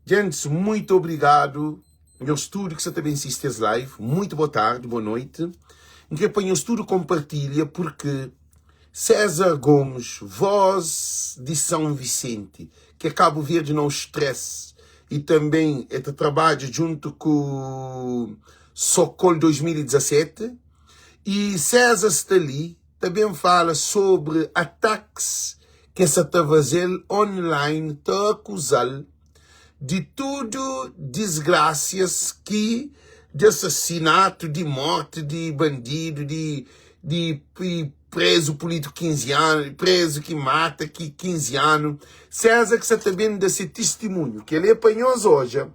Gente, muito obrigado. Eu estudo que você também assiste as live. Muito boa tarde, boa noite. Em que apanho o estudo compartilha porque César Gomes, voz de São Vicente, que é Cabo Verde não estresse, e também trabalha junto com Socol 2017. E César Stali também fala sobre ataques que essa está fazendo online, está acusando de tudo desgraças de assassinato, de morte, de bandido, de preso político 15 anos, preso que mata que 15 anos. César que está também desse testemunho, que ele apanhou hoje,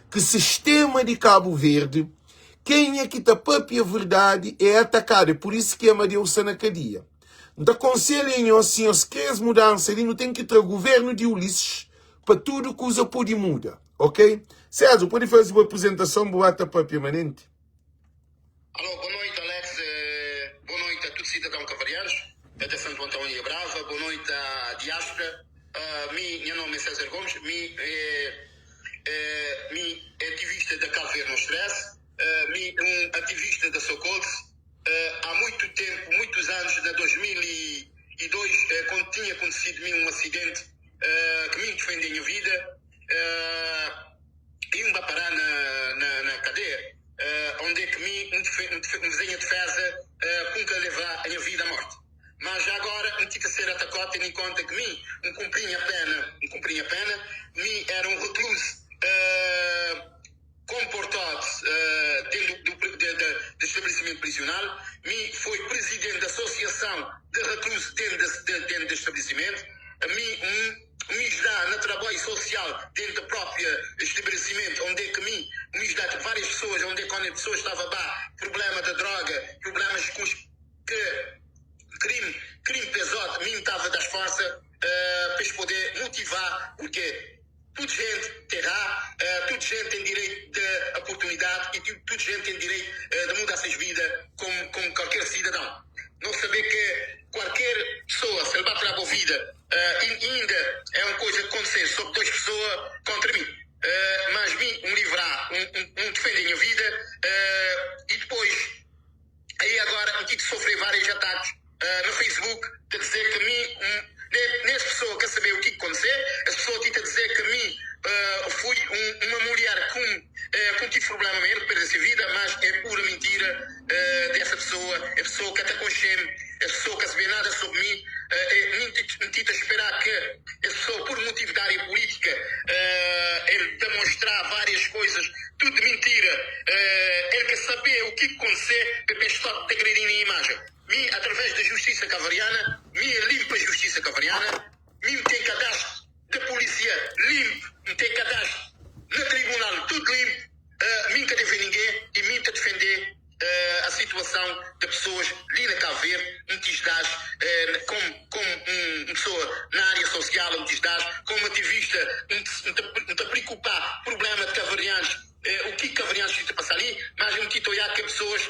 que o sistema de Cabo Verde, quem é que está papi a verdade é atacado. É por isso que a Madeus na cadeia. Então aconselhem assim, se queres mudança, ele não tem que ter o governo de Ulisses para tudo que usa pode muda, ok? César, pode fazer uma apresentação boa para permanente? Alô, boa noite, Alex. Boa noite a todos os cidadãos cavarianos de Santo Antônio e Brava. Boa noite à diáspora. Meu nome é César Gomes. Mi ativista da Cabo Verde no Stress. Ativista da Socols. Há muito tempo, muitos anos, de 2002, quando tinha acontecido um acidente que me defende a minha vida, e me vai parar na cadeia, onde é que me desenha defesa com que levar a minha vida à morte. Mas agora me tive a ser atacado, tendo em conta que me cumpri a pena, me era um recluso comportado dentro do estabelecimento prisional, me foi presidente da associação de reclusos dentro do estabelecimento, me dá no trabalho social dentro do próprio estabelecimento, onde é que me dá várias pessoas, onde é que quando a pessoa estava lá, problema da droga, problemas crime pesado, me estava das forças para poder motivar, porque toda gente terá, toda gente tem direito de oportunidade e toda gente tem direito de mudar suas vidas como qualquer cidadão. Não saber que qualquer pessoa, se ele vai tirar a vida, ainda é uma coisa que acontecer sobre duas pessoas contra mim. Mas me livrar, defender a minha vida, e depois, aí agora, eu tive que sofrer vários ataques no Facebook, de dizer que nessa pessoa quer saber o que aconteceu, essa pessoa tinha a dizer que fui uma mulher com tive problema mesmo, perdeu a vida, mas é pura mentira dessa pessoa, a pessoa que até consciente, a pessoa que sabe nada sobre mim, me tive a esperar que essa pessoa, por motivo da área política, ele demonstrar várias coisas, tudo mentira, ele quer saber o que aconteceu para estar degradando a imagem. Através da justiça cavariana, limpa a justiça cavariana, tem cadastro da polícia limpo, tem cadastro no tribunal tudo limpo, nunca deve ninguém e nunca defender a situação de pessoas ali na Cabo Verde, como uma pessoa na área social, como ativista, não preocupar problema de cavarianos, o que cavarianos está a passar ali, mas eu me quito olhar que as pessoas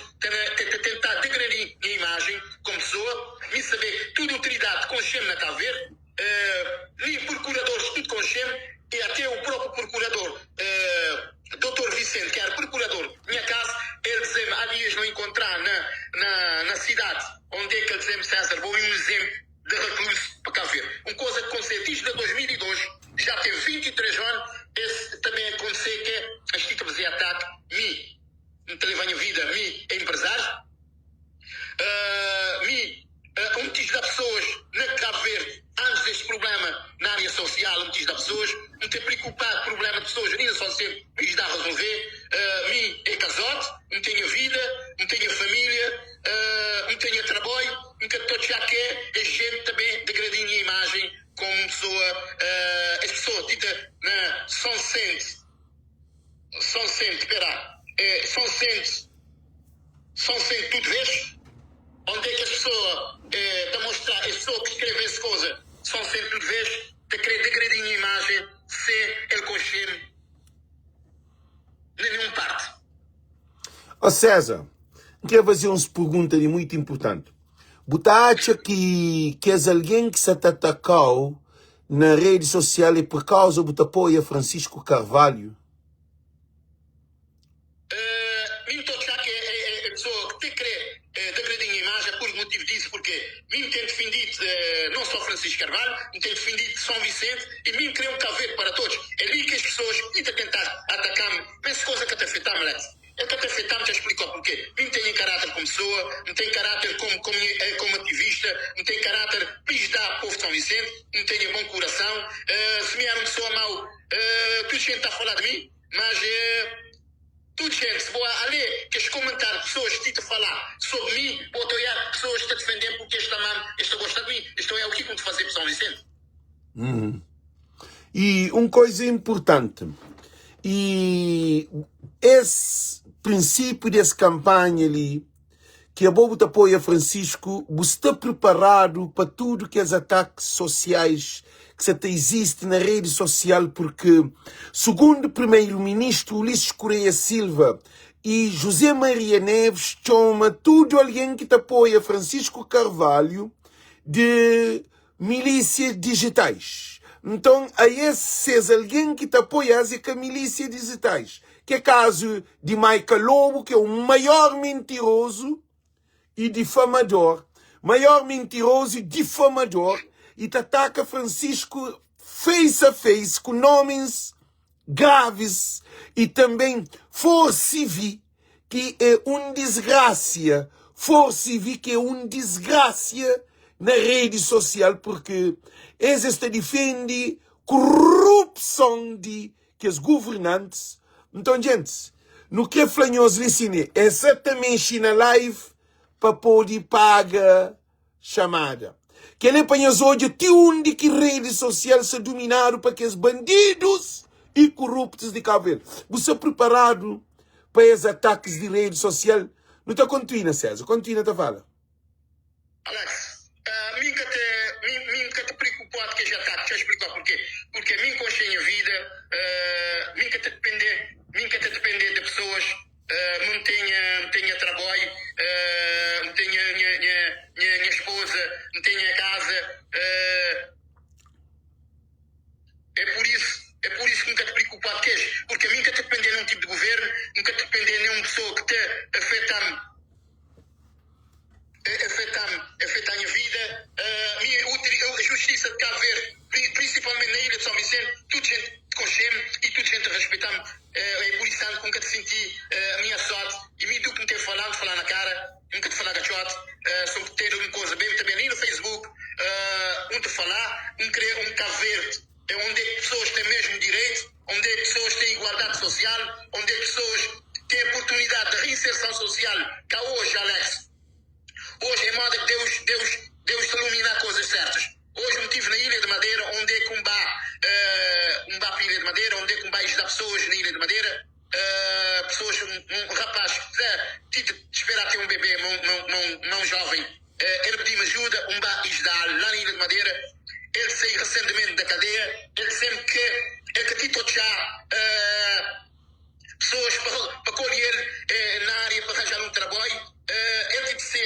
tentar degradar a imagem como pessoa, me saber toda a autoridade consciente na Cabo Verde, nem procuradores tudo consciente, e até o próprio procurador, Dr. Vicente, que era procurador minha casa, ele dizia-me, há dias não encontrar na cidade, onde é que ele dizia-me, César, vou um exemplo de recluso para Cabo Verde. Uma coisa que aconteceu desde 2002, já tem 23 anos, esse também aconteceu que as que fazer ataque, me leva a minha vida, é empresário, muitas das pessoas na Cabo Verde, antes deste problema na área social, muitas das pessoas, não tem preocupado com o problema de pessoas, nem só sempre me dá a resolver, é casado, não tenho vida, não tenho família, não tenho trabalho, nunca estou já que é gente também degradando a imagem como pessoa, as pessoas dita na São Vicente, tudo isso, onde é que as pessoas demonstrar, as pessoas que escrevem essa coisa, são sempre tudo vez, de querer degradar a imagem, se ele consciente, de nenhuma parte. Ó César, quero fazer umas perguntas muito importantes. Você acha que és alguém que se atacou na rede social é por causa do apoio a Francisco Carvalho? Mim estou já que é pessoa que te crê degradinha a imagem por motivo disso, porque mim tem defendido não só Francisco Carvalho, me tem defendido São Vicente e mim queria um caveiro para todos. É ali que as pessoas tentam tentar atacar-me, mas coisa que te afetar-me, Alex. É que te afetar-me, já explicou porquê. Mim tenho caráter como pessoa, me tem caráter como ativista, me tem caráter para ajudar o povo de São Vicente, me tenho bom coração. Se me era uma pessoa mau, toda gente está a falar de mim, mas tudo gente, se vou ali, que os comentários, pessoas que te falar sobre mim, vou olhar pessoas que te defendem porque esta gosta de mim, isto é o que te fazer para São Vicente. E uma coisa importante, e esse princípio dessa campanha ali, que a Bobo apoia Francisco, você está preparado para tudo que os ataques sociais que até existe na rede social, porque, segundo o primeiro-ministro Ulisses Correia Silva e José Maria Neves, chama tudo alguém que te apoia Francisco Carvalho de milícias digitais. Então, a esses alguém que te apoia as milícias digitais, que é caso de Michael Lobo, que é o maior mentiroso e difamador, e te ataca Francisco face a face, com nomes graves, e também For Civil, que é uma desgraça, na rede social, porque eles defendem corrupção de que os governantes. Então, gente, no que Flanhos lhe ensinei, exatamente na live, para poder pagar chamada. Que ele apanhas hoje, tem onde que rede social se dominaram para que os bandidos e corruptos de Cabo Verde. Você é preparado para esses ataques de rede social? Não está continua, César. Continua, tá fala. Alex, mim que te preocupado que já está, já explicou porquê. Porque mim com a vida, mim que te depender de pessoas, não tenha trabalho, não tenha minha esposa, não tenha casa. É por isso que nunca te preocupado que és. Porque mim que te depender de um tipo de governo, nunca te depender de uma pessoa que te afeta a minha vida, a justiça de Cabo Verde, principalmente na ilha de São Vicente, tudo gente consciente e tudo gente respeita-me. É por isso que nunca te senti a minha sorte e me do que me ter falado, falar na cara, nunca te falar gachote, sobre ter uma coisa bem também ali no Facebook, te falar, criar um Cabo Verde, onde as pessoas têm mesmo direito, onde as pessoas têm igualdade social, onde as pessoas têm a oportunidade de reinserção social, que há hoje, Alex. Hoje é moda que Deus te iluminar coisas certas. Hoje eu estive na Ilha de Madeira, onde é que um bar para a Ilha de Madeira, onde é que um bar ajudar pessoas na Ilha de Madeira, pessoas, um rapaz que esperar ter um bebê, não jovem, ele pediu-me ajuda, um bar ajudar lá na Ilha de Madeira, ele saiu recentemente da cadeia, ele sempre que tito já pessoas para colher na área para arranjar um trabalho. Ele disse,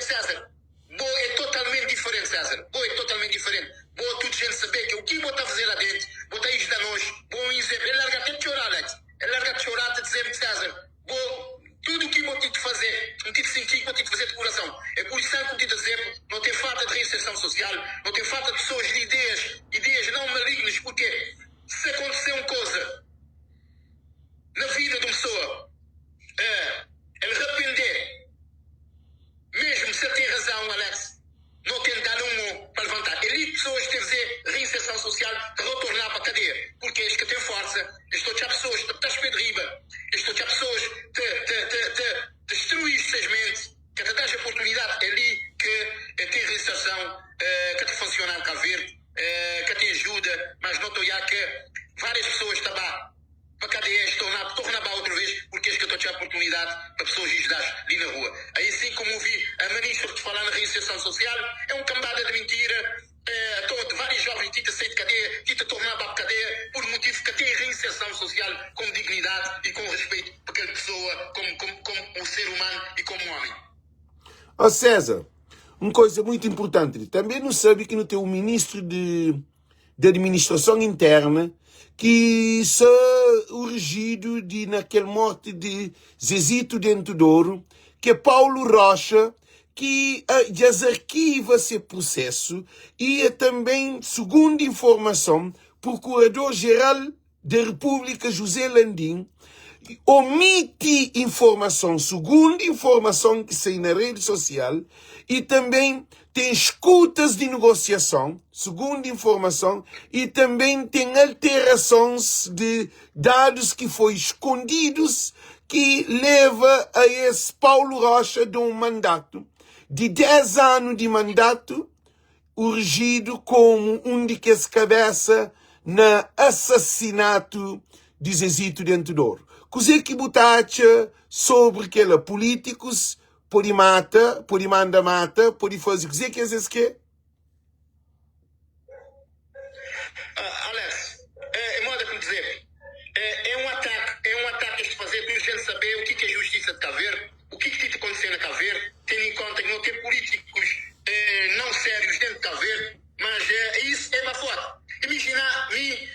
César, boa é totalmente diferente, César. Boa é totalmente diferente. Boa tudo gente saber que o que vou estar a fazer lá dentro, vou estar a ajudar nós. Bom exemplo, ele larga até de chorar, Alex. Ele larga de chorar, te dizer, César, boa, tudo o que vou ter de fazer, não ter de sentir, vou ter de fazer de coração. É por isso que eu te dizer, não tem falta de reinserção social, não tem falta de pessoas de ideias não malignas, porque se acontecer uma coisa na vida de uma pessoa, ele arrepender, mesmo se ele tem razão, Alex, não tem dado um para levantar. Ele pessoas têm que dizer reinserção social para retornar para a cadeia. Porque eles que têm força, estou a pessoas que estás de riba, estou a pessoas que destruir essas mentes, que te dás a oportunidade ali que tem reinserção, que te funciona em Cabo Verde, que te ajuda, mas não estou a que várias pessoas estão lá para a cadeia, tornar para outra vez, porque és que eu estou a oportunidade para pessoas ajudar ali na rua. Aí assim como ouvi a ministra te falar na reinserção social, é uma cambada de mentira, vários jovens que te saem de cadeia, que te tornar para a cadeia, por motivo que tem reinserção social com dignidade e com respeito para aquela pessoa, como um ser humano e como um homem. César, uma coisa muito importante, também não sabe que não tem um ministro de da administração interna que se urgido de naquele morte de Zezito dentro de Ouro, que é Paulo Rocha, que desarquiva esse processo e é também, segundo informação, Procurador-Geral da República José Landim omite informação, segundo informação que sai na rede social, e também tem escutas de negociação, segundo informação, e também tem alterações de dados que foram escondidos, que leva a esse Paulo Rocha de um mandato de 10 anos de mandato, urgido como um de que se cabeça no assassinato de Zezito dentro de Ouro. Cos'è que botacha sobre aquela políticos, por mata, por manda mata, por fazer, cos'è que é isso que? Alex, modo como dizer, é um ataque a se fazer para a gente saber o que é justiça de Cabo Verde, o que está acontecendo a Cabo Verde, tendo em conta que não tem políticos não sérios dentro de Cabo Verde, mas isso é uma foto. Imagina, me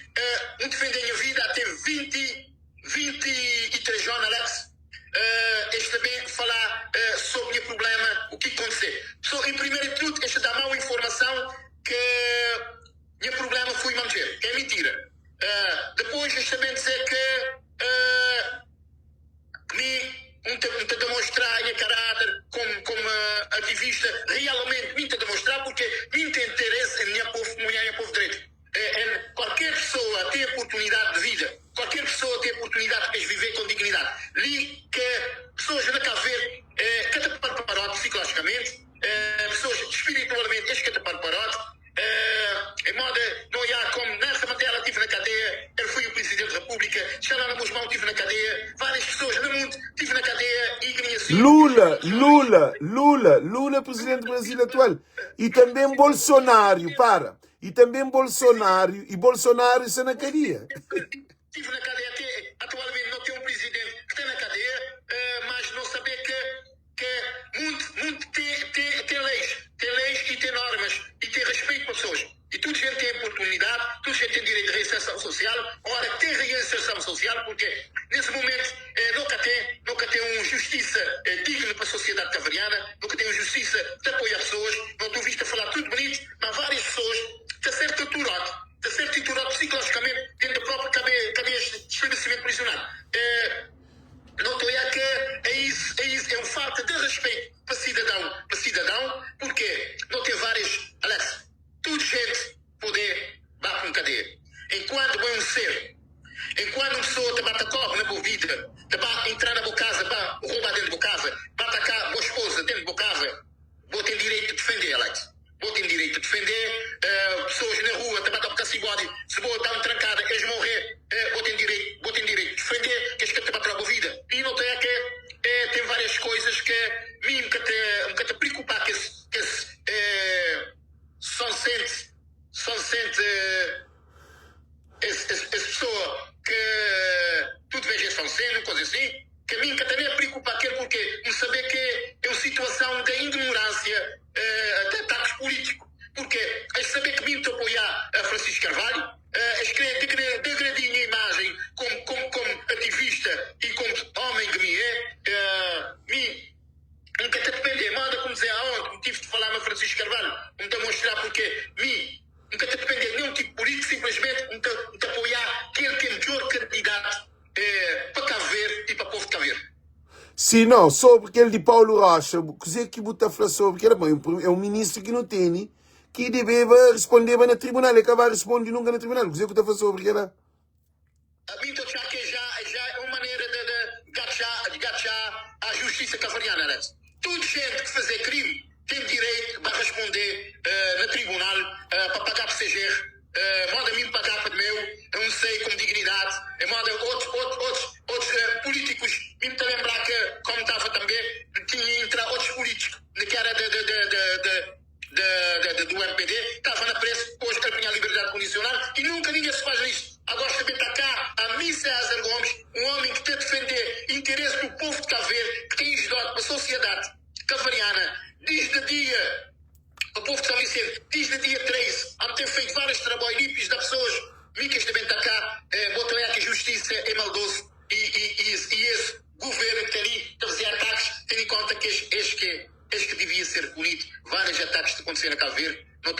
defender a minha vida até 23 anos, Alex. Este também falar sobre o meu problema, o que aconteceu. Em primeiro de tudo, este dá má informação que o meu problema foi manter, que é mentira. Depois, este também dizer que me demonstrar a minha caráter como ativista, realmente me demonstrar, porque me tem interesse em minha povo, mulher e povo direito. Qualquer pessoa tem oportunidade de vida, qualquer pessoa tem oportunidade de viver com dignidade. Li que pessoas na Cabo Verde que te preparam psicologicamente, pessoas espiritualmente que te preparam, em modo não há como nessa matéria estive na cadeia, ele foi o Presidente da República, Xalana Guzmão estive na cadeia, várias pessoas no mundo estive na cadeia e Lula, Presidente do Brasil atual, e também Bolsonaro, e também Bolsonaro está na cadeia. Estive na cadeia até, atualmente não tem um presidente que está na cadeia, mas não saber que muito tem leis e tem normas e tem respeito por pessoas. E toda gente tem oportunidade, toda gente tem direito de reinserção social. Ora, tem reinserção social porque nesse momento nunca tem uma justiça digna para a sociedade cavariana, nunca tem uma justiça de apoio às pessoas. Não estou visto a falar tudo bonito, mas várias pessoas estão a ser torturado psicologicamente dentro da própria cadeia de estabelecimento prisional. Não estou a que é isso, é uma falta de respeito para cidadão, porque não tem várias, Alex, tudo gente poder dar para uma cadeia. Enquanto é um ser, enquanto uma pessoa te bate cobre na boa vida, te vai entrar na boa casa, vai roubar dentro da boa casa, vai atacar a boa esposa dentro da boa casa, vou ter direito de defender, Alex. Vou ter direito de defender, pessoas na rua, te batem a bode, se vou dar uma trancada, eles morrer, vou ter direito de defender, que eles te batem a boa vida. E não tem que tem várias coisas que mim nunca te preocupar que são sente essa pessoa que tudo veja são sendo, coisa assim, que a mim nunca também preocupa aquele porque não saber que é uma situação de ignorância, de ataques políticos. Porque é saber que mim te apoiar a Francisco Carvalho, degradar minha imagem como ativista e como homem que me mim nunca te depender, manda como dizer aonde, tive de falar no Francisco Carvalho, não te mostrar porque mim nunca te depender de nenhum tipo político, simplesmente não te apoiar aquele que é o melhor candidato para Cabo Verde e para o povo de Cabo Verde. Sim, não, sobre aquele de Paulo Rocha, que que botar falar sobre, que é um ministro que não tem, que devia responder na tribunal, e acabar respondendo nunca na tribunal, que está falar sobre, que era? A mim estou a que já é uma maneira de gachar a justiça cavariana, né? Toda gente que fazer crime tem direito a responder no tribunal para pagar por CGR. Manda-me pagar para o meu, eu não sei, com dignidade. Manda outros políticos. Me está a lembrar que, como estava também, tinha entrar outros políticos, que era do MPD, estava na pressa, depois que tinha a liberdade condicional, e nunca ninguém se faz isso. Agora também está cá a mim, César Gomes, um homem que tem a defender interesse do povo de Cabo Verde, que tem ajudado para a sociedade cavariana, desde o povo de São Vicente, desde o dia 13, a ter feito vários trabalhos da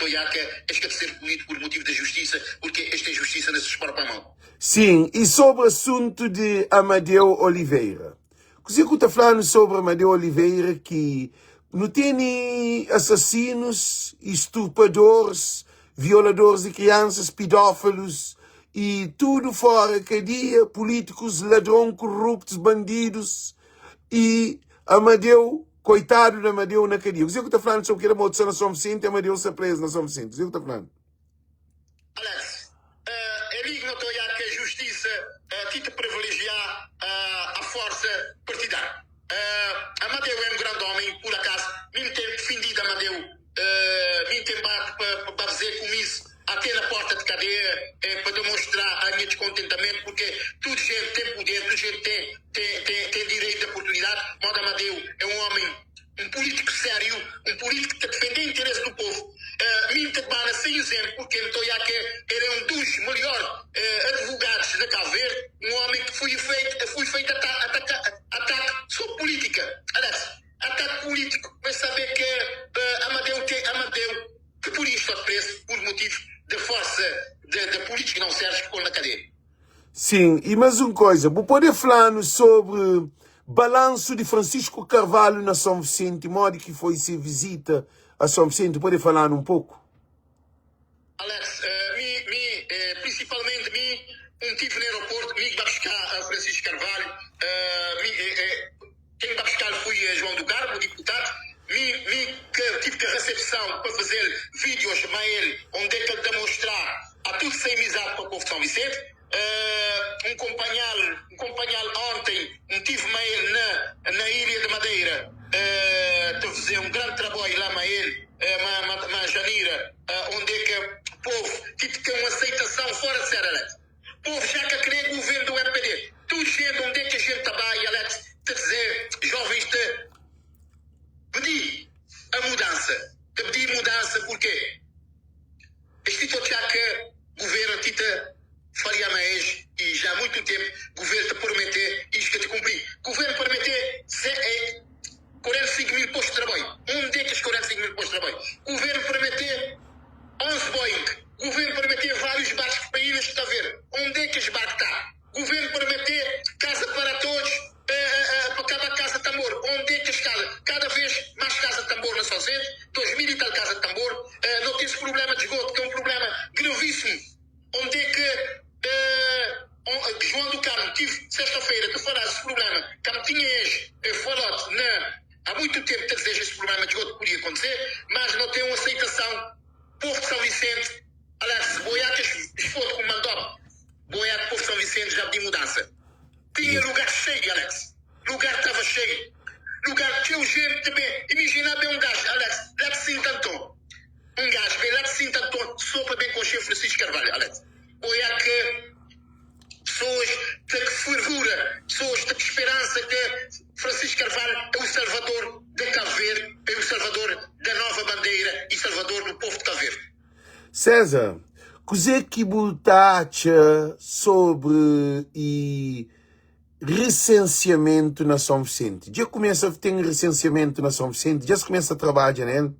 estou já que este de ser punido por motivo da justiça, porque esta é justiça nessa própria mão. Sim, e sobre o assunto de Amadeu Oliveira. O que está falando sobre Amadeu Oliveira que não tem assassinos, estupradores, violadores de crianças, pedófilos e tudo fora cadeia, políticos, ladrões, corruptos, bandidos e Amadeu, coitado de Amadeu na cadeia. O que está falando sobre que era moção na São Vicente e Amadeu se preso na São Vicente. O que está falando? Alex, é digno que a justiça tenta privilegiar a força partidária. Amadeu é um grande homem, por acaso, me tem defendido Amadeu, me tem bate para dizer com isso, até na porta de cadeia, para demonstrar a minha descontentamento, porque toda gente tem poder, toda gente tem direito de oportunidade, mas Amadeu é um homem, um político sério, um político que defende o interesse do povo. Minta para sem exemplo, porque ele era um dos melhores advogados de Cabo Verde, um homem que foi feito ataque sobre política. Aliás, ataque político, vai saber que Amadeu, que por isto é preso, por motivo de força de política não serve, ficou na cadeia. Sim, e mais uma coisa, vou poder falar sobre balanço de Francisco Carvalho na São Vicente, modo que foi se visita a São Vicente, pode falar um pouco? Alex, principalmente tive no aeroporto, me vai buscar Francisco Carvalho, quem vai buscar foi João do Carmo, o deputado, tive que a recepção para fazer vídeos a ele, onde é que ele demonstrar a tudo sem amizade para o povo de São Vicente. Um companheiro ontem, tive ele na Ilha de Madeira, de fazer um grande trabalho lá a ele, na Janira, onde é que o povo tive que uma aceitação fora de série, Alex. O povo já que queria o governo do MPD. Tudo gente, onde é que a gente trabalha, Alex, de dizer, jovens, de pedir a mudança. De pedir mudança, porque este tipo já que o governo faria mais e já há muito tempo o governo te prometer isto que te cumprir. O governo prometer 45 mil postos de trabalho. Onde é que os 45 mil postos de trabalho? O governo prometer 11 Boeing. O governo prometer vários barcos para ilhas que está a ver. Onde é que os barcos estão? O governo prometer casa para todos, para cada casa de tambor. Onde é que as casas? Cada vez mais casa de tambor na São Vicente, 2000 e tal casa de tambor. Não tem esse problema de esgoto, que é um problema gravíssimo. Onde é que João do Carmo, tive sexta-feira que falasse esse problema, que me tinhas falado há muito tempo que deseja esse problema de esgoto podia acontecer, mas não tem uma aceitação. Povo de São Vicente, aliás, boiar que as fotos com o mandou, boiar que o povo de São Vicente já pediu mudança. Tinha lugar cheio, Alex. Lugar estava cheio. Lugar tinha gente também. Imagina bem um gajo, Alex, lá de Sintanton. Um gajo, bem lá de Sintanton, sopra bem com o chefe Francisco Carvalho, Alex. Boiar que pessoas de fervura, pessoas de esperança que Francisco Carvalho é o salvador de Cabo Verde, é o salvador da nova bandeira e salvador do povo de Cabo Verde. César, coisa que botaste sobre recenseamento na São Vicente? Já começa a ter recenseamento na São Vicente? Já se começa a trabalhar nele?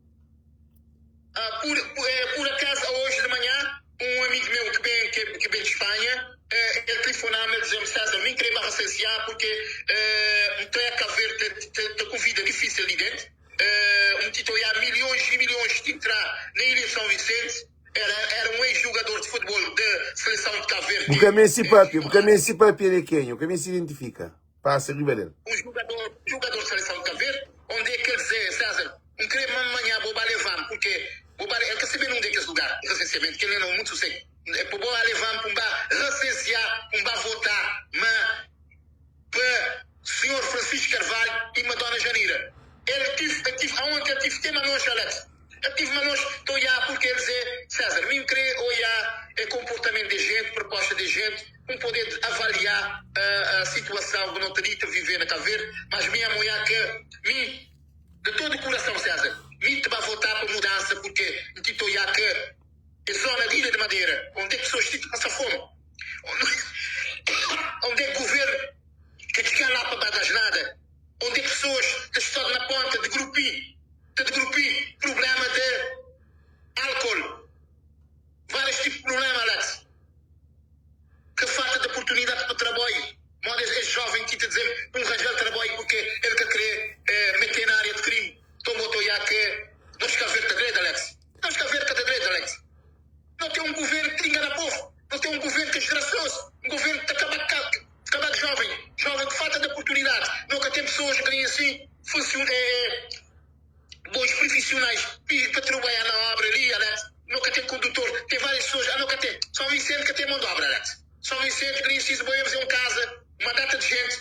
Por acaso, hoje de manhã, um amigo meu que vem de Espanha, ele telefonava-me e dizia-me, César, me queria recensear porque tem a Cabo Verde te convida difícil ali dentro. Há milhões e milhões de entrar na Ilha de São Vicente. Era um ex-jogador de futebol da seleção de Cabo Verde. Porque esse papel é quem? O que se identifica? Passa a dele. Um jogador de seleção de Cabo Verde, onde é que ele dizia, César, não queria amanhã vou levar, porque ele quer saber onde é que esse lugar, recenseamento, que ele não é muito sossego. Vou levar para recensear, para votar, mas para o senhor Francisco Carvalho e Madonna Janira. Aonde eu tive tema nós, Alex? Eu tive nós, estou a olhar porque ele dizer, César, me querer olhar o comportamento de gente, proposta de gente, poder avaliar a situação que não teria de viver na Cabo Verde, mas minha mulher que, de todo o coração, César, me vai votar para mudança, porque estou a olhar que a zona de Ilha de Madeira, onde é que pessoas passam fome, onde é que o governo que fica lá para baixo nada, onde é que pessoas estão na ponta de grupinho, problema de álcool, aqui te dizer um arranjar trabalho porque ele quer querer meter na área de crime. Tomou já que nós quer ver a direita, Alex. Nós quer ver a direita, Alex. Não tem um governo que engana povo. Não tem um governo que é desgraçoso. Um governo que acaba de jovem que falta de oportunidades. Nunca tem pessoas que nem assim bons profissionais para trabalhar na obra ali, Alex. Nunca tem condutor. Tem várias pessoas. Nunca tem. São Vicente que tem mão de obra, Alex. São Vicente que nem assim fazer uma casa, uma data de gente.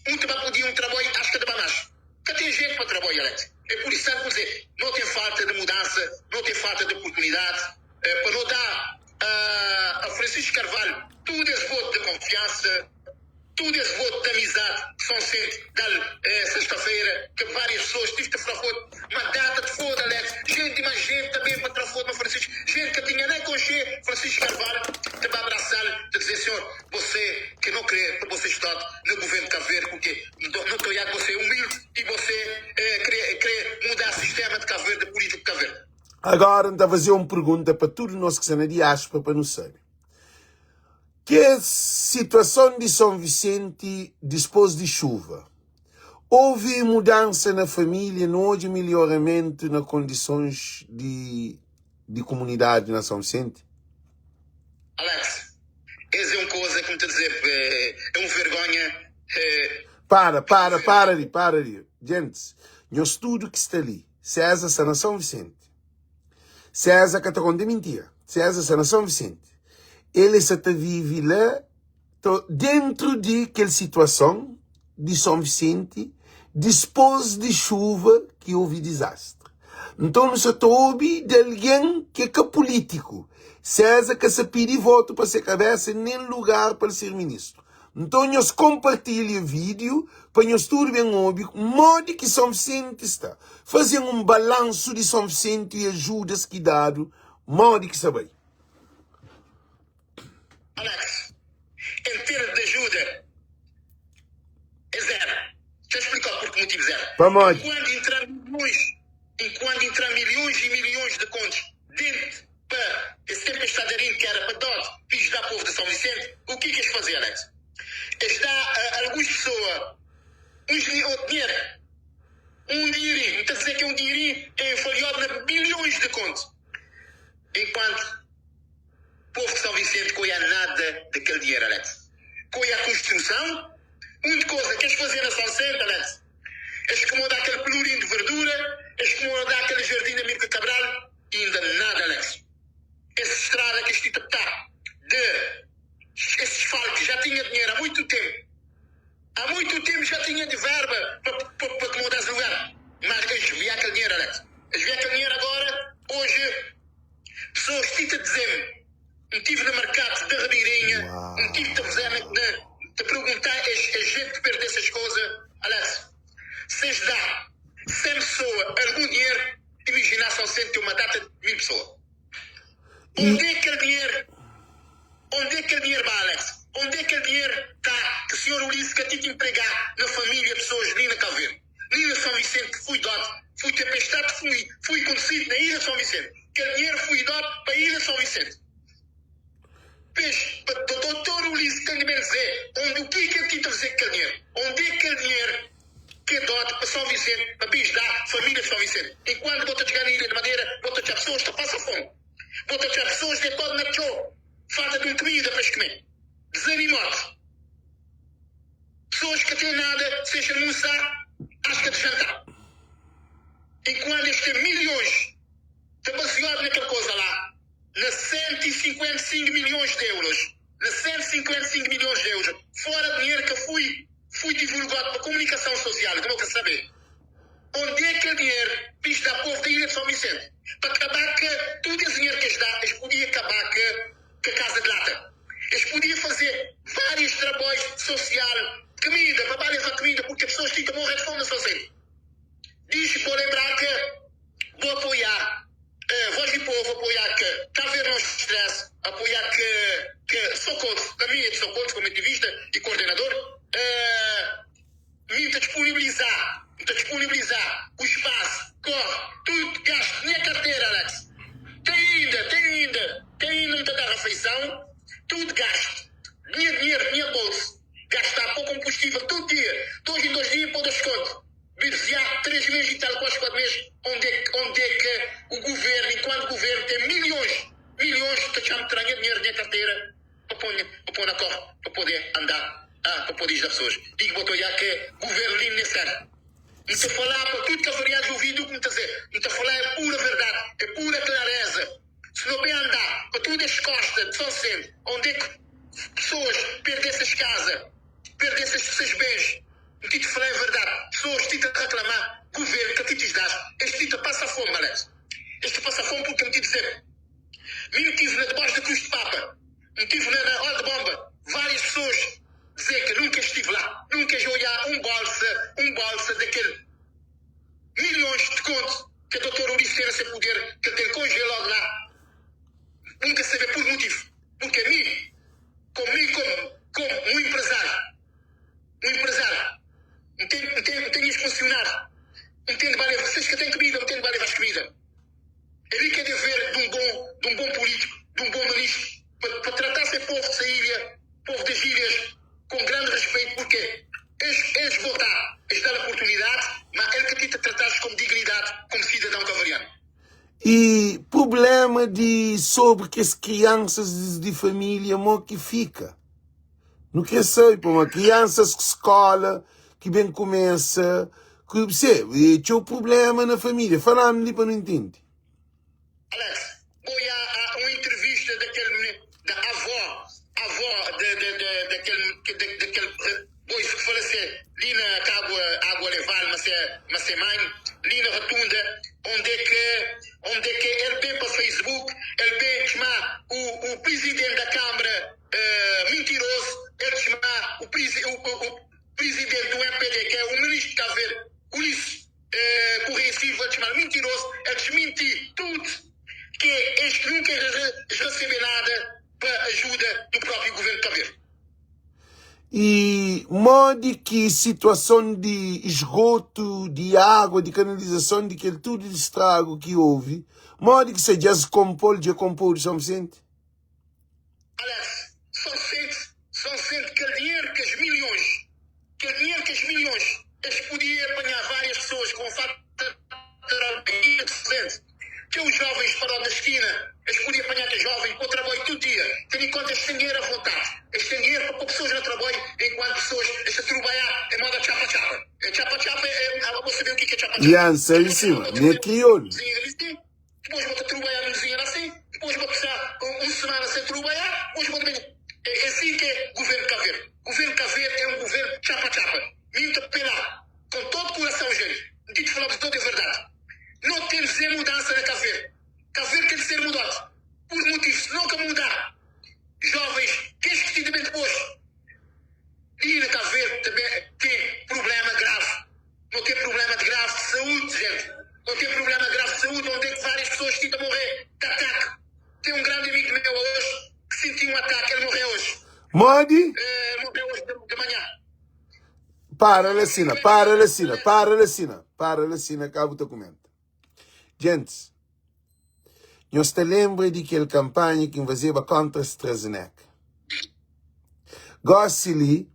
Te vai pedir um trabalho, acho que é de baixo. Que tem gente para trabalhar, Alex. É por isso que eu dizer, não tem falta de mudança, não tem falta de oportunidade. Para não dar a Francisco Carvalho todo esse voto de confiança, todo esse voto de amizade que São Vicente dá sexta-feira, que várias pessoas tive que falar uma data de foda, Alex. Gente e mais gente também para tirar foda no Francisco. Gente que tinha nem conhecer Francisco Carvalho, te vai abraçar, te dizer, senhor, você que não crê que você está no governo de Cabo Verde, porque não estou a que você é humilde e você quer mudar o sistema de Cabo Verde, político de Cabo Verde. Agora, então, fazer uma pergunta para todos nós que são na diáspora, para não saber. Que a situação de São Vicente depois de chuva? Houve mudança na família, não houve melhoramento nas condições de comunidade na São Vicente? Alex, essa é uma coisa que me está a dizer, é uma vergonha. Para ali. Gente, no estudo que está ali, César está na São Vicente. César que está com mentira. César está na São Vicente. Ele está vive lá, dentro de aquela situação de São Vicente, depois de chuva que houve desastre. Então, não se ouve de alguém que é político. César que se pede voto para ser cabeça, nem lugar para ser ministro. Então, nós compartilhamos o vídeo para nós tudo bem óbvio, modo que São Vicente está. Fazendo um balanço de São Vicente e ajudas que dado, modo que sabe. Alex, em termos de ajuda, é zero. Deixa eu explicar por que motivo zero. Enquanto entrar milhões e milhões de contos dentro para esse tempestadarinho que era para todos, filhos da povo de São Vicente, o que queres fazer, Alex? Está algumas pessoas, dinheiro, um dinheirinho, está a dizer que um dinheirinho é avaliado na bilhões de contos. Enquanto o povo de São Vicente coia nada daquele dinheiro, Alex. Coia a construção, muita coisa queres fazer na São Vicente, Alex. És como dar aquele pelourinho de verdura, és como dar aquele jardim da Mirka Cabral, e ainda nada, Alex. Essa estrada que este tipo está esse asfalto já tinha dinheiro há muito tempo. Há muito tempo já tinha de verba para mudar esse lugar. Mas eles viam aquele dinheiro, Alex. Eles viam aquele dinheiro agora, hoje, pessoas que te dizem, não estive no mercado de Ribeirinha, não estive a perguntar a gente que perde essas coisas. Alex, se lhes dá 100 pessoas algum dinheiro, imagina São Vicente ter uma data de 1000 pessoas. Onde é que aquele dinheiro vai, Alex? Onde é que aquele dinheiro está que o senhor Ulisses que tinha que empregar na família pessoas ali na Cabo Verde? Nem na São Vicente que fui dado, fui tempestade, fui conduzido na Ilha São Vicente. Aquele dinheiro fui dado para a Ilha São Vicente. Para o doutor Ulisses tem de me dizer o que é que ele tinha a fazer com aquele dinheiro? Onde é que aquele dinheiro que é dado para São Vicente, para bisdar família de São Vicente? Enquanto vou-te chegar na Ilha de Madeira, vou-te achar pessoas que passam fome. Vou-te achar pessoas que podem na show, falta de comida para comer. Desanimados. Pessoas que têm nada, seja almoçar, acho que é de jantar. Enquanto eles têm milhões, está baseado naquela coisa lá, na 155 milhões de euros. Na 155 milhões de euros. Fora dinheiro que fui divulgado para a comunicação social, que não quer saber. Onde é que é dinheiro, piso da povo da Ilha de São Vicente? Para acabar com todo esse dinheiro que eles dão, eles podiam acabar com a casa de lata. Eles podiam fazer vários trabalhos sociais, comida, para levar comida, porque as pessoas têm que morrer de fome sozinhas. Diz para lembrar que vou apoiar, voz do povo, apoiar que está a haver nosso stress, apoiar que sou contra, a minha sou contra como ativista e coordenador, me disponibilizar o espaço, corre, tudo gasto, nem a carteira, Alex. Tem ainda muita da refeição, tudo gasto. Dinheiro, minha bolsa. Gastar para o combustível, tudo pôr na corda para poder andar, para poder ir das pessoas. Digo, botou já que o governo livre nem serve. Não te falar para tudo que a variante do ouvido, como te dizer. Não te falar é pura verdade, é pura clareza. Se não bem andar para tudo as costas de São Vicente, onde é que pessoas perdessem as casas, perdessem os seus bens, não te falar a verdade. Pessoas que te reclamar, governo que te dás, este te passa fome, Alex. Este passa fome porque me te dizer. Me estive na debaixo da cruz de Papa, me estive na hora de bomba, várias pessoas dizer que nunca estive lá, nunca olhar um bolsa daquele milhões de contos que a doutora Ulisses tem a seu poder, que ele tem congelado lá. Nunca saber por motivo. Porque a mim, como um empresário, não tenho os funcionários, não tenho de valer, vocês que têm comida, não tenho de valer as comidas. É ali que é de haver de um bom político, de um bom ministro, para tratar esse povo de ilha, povo das ilhas, com grande respeito, porque eles votar, eles dar a oportunidade, mas ele que te tratares com dignidade, como cidadão cavariano. E problema sobre que as crianças de família que fica. Não quer saber, pô, uma crianças que escola, que bem começa, que você, tinha um problema na família, falando-lhe para não entender. Alex, foi a uma entrevista da avó daquele pois que faleceu ali na água levar, mas é mãe, ali na rotunda, onde é que ele vem para o Facebook, ele vem chamar o presidente da Câmara mentiroso, ele chamar o presidente do MPD, que é o ministro de Cabo Verde, Ulisses Correia Silva, ele chamar mentiroso, ele desmentir tudo, que eles nunca recebem nada para ajuda do próprio governo de Cabo Verde. E modo que situação de esgoto, de água, de canalização, de aquele tudo de estrago que houve, modo que se já se compôs São Vicente? Alex, São Vicente, aquele dinheiro que os milhões, eles podiam apanhar várias pessoas com fator que os jovens pararam na esquina, eles podiam apanhar aqueles jovens para o trabalho todo dia, tendo em conta eles têm dinheiro à vontade. Eles têm dinheiro para pôr pessoas no trabalho, enquanto pessoas, esta trabalhar é moda chapa-chapa. Chapa-chapa vou saber o que é chapa-chapa. Aliança, em cima, nem crioulo. Depois vou trabalhar no dinheiro assim, depois vou passar uma semana sem trabalhar, depois vou também. É assim que é o governo de Cabo Verde. O governo de Cabo Verde é um governo chapa-chapa. Minta pela, com todo o coração, gente. Não tenho de falar de toda a verdade. Não tem de ser mudança na Cabo Verde. Cabo Verde tem de ser mudado. Por motivos, nunca mudar. Jovens, que esquecidamente depois. E na Cabo Verde também tem problema grave. Não tem problema de grave de saúde, gente. Não tem problema grave de saúde, onde é que várias pessoas tentam morrer de ataque. Tem um grande amigo meu hoje que sentiu um ataque, ele morreu hoje. Modi? Morreu hoje de manhã. Para, Lecina, acaba o documento. Gente, nós te lembra de aquela campanha que fazia contra a AstraZeneca. Gosto-lhe,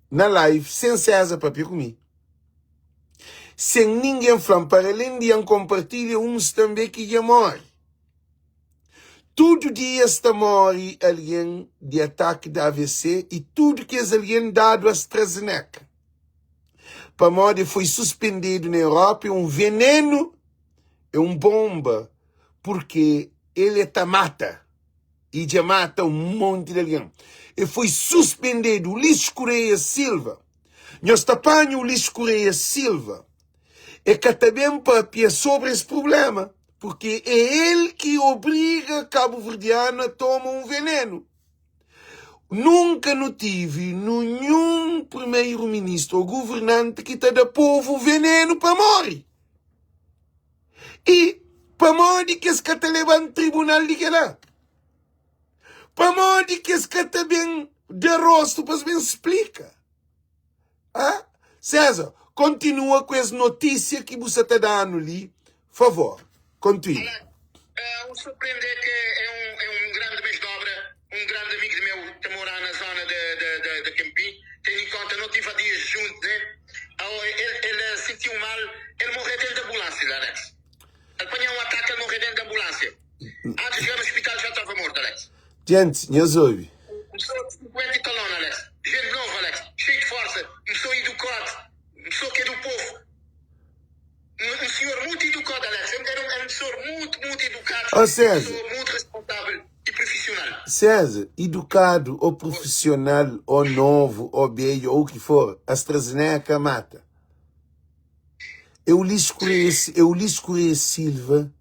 na live, sem César para comigo. Sem ninguém falar, para além de compartilhar uns também que já morre. Todo dia está morre alguém de ataque da AVC e tudo que é alguém dado a AstraZeneca. Para morte foi suspendido na Europa, é um veneno, é uma bomba, porque ele mata. E já mata um monte de alguém. E foi suspendido o Ulisses Correia Silva. Nós tapamos o Ulisses Correia Silva. É que também papia sobre esse problema. Porque é ele que obriga Cabo Verdeano a tomar um veneno. Nunca não tive nenhum primeiro-ministro ou governante que te dá povo veneno para morrer. E para morrer que esse te leva no tribunal de que lá. Para morrer que esse te bem de rosto para bem explica. Ah? César, continua com as notícias que você está dando ali. Por favor, continue. O surpreender que é um grande mês de obra, um grande amigo meu que mora na zona de Campim, tendo em conta, não tive a dias juntos, né? Ele sentiu mal, ele morreu dentro da ambulância, Alex. Ele apanhou um ataque, ele morreu dentro da ambulância. Antes de chegar no hospital já estava morto, Alex. Gente, nós ouve. Pessoa de 50 e salão, Alex. Gente nova, Alex. Cheio de força. Pessoa educada. Pessoa que é do povo. Um senhor muito educado, Alex. Era um senhor muito educado. Ó, César. Uma pessoa muito responsável e profissional. César, educado ou profissional ou novo ou velho ou o que for, a AstraZeneca mata. Eu lhes conheço Silva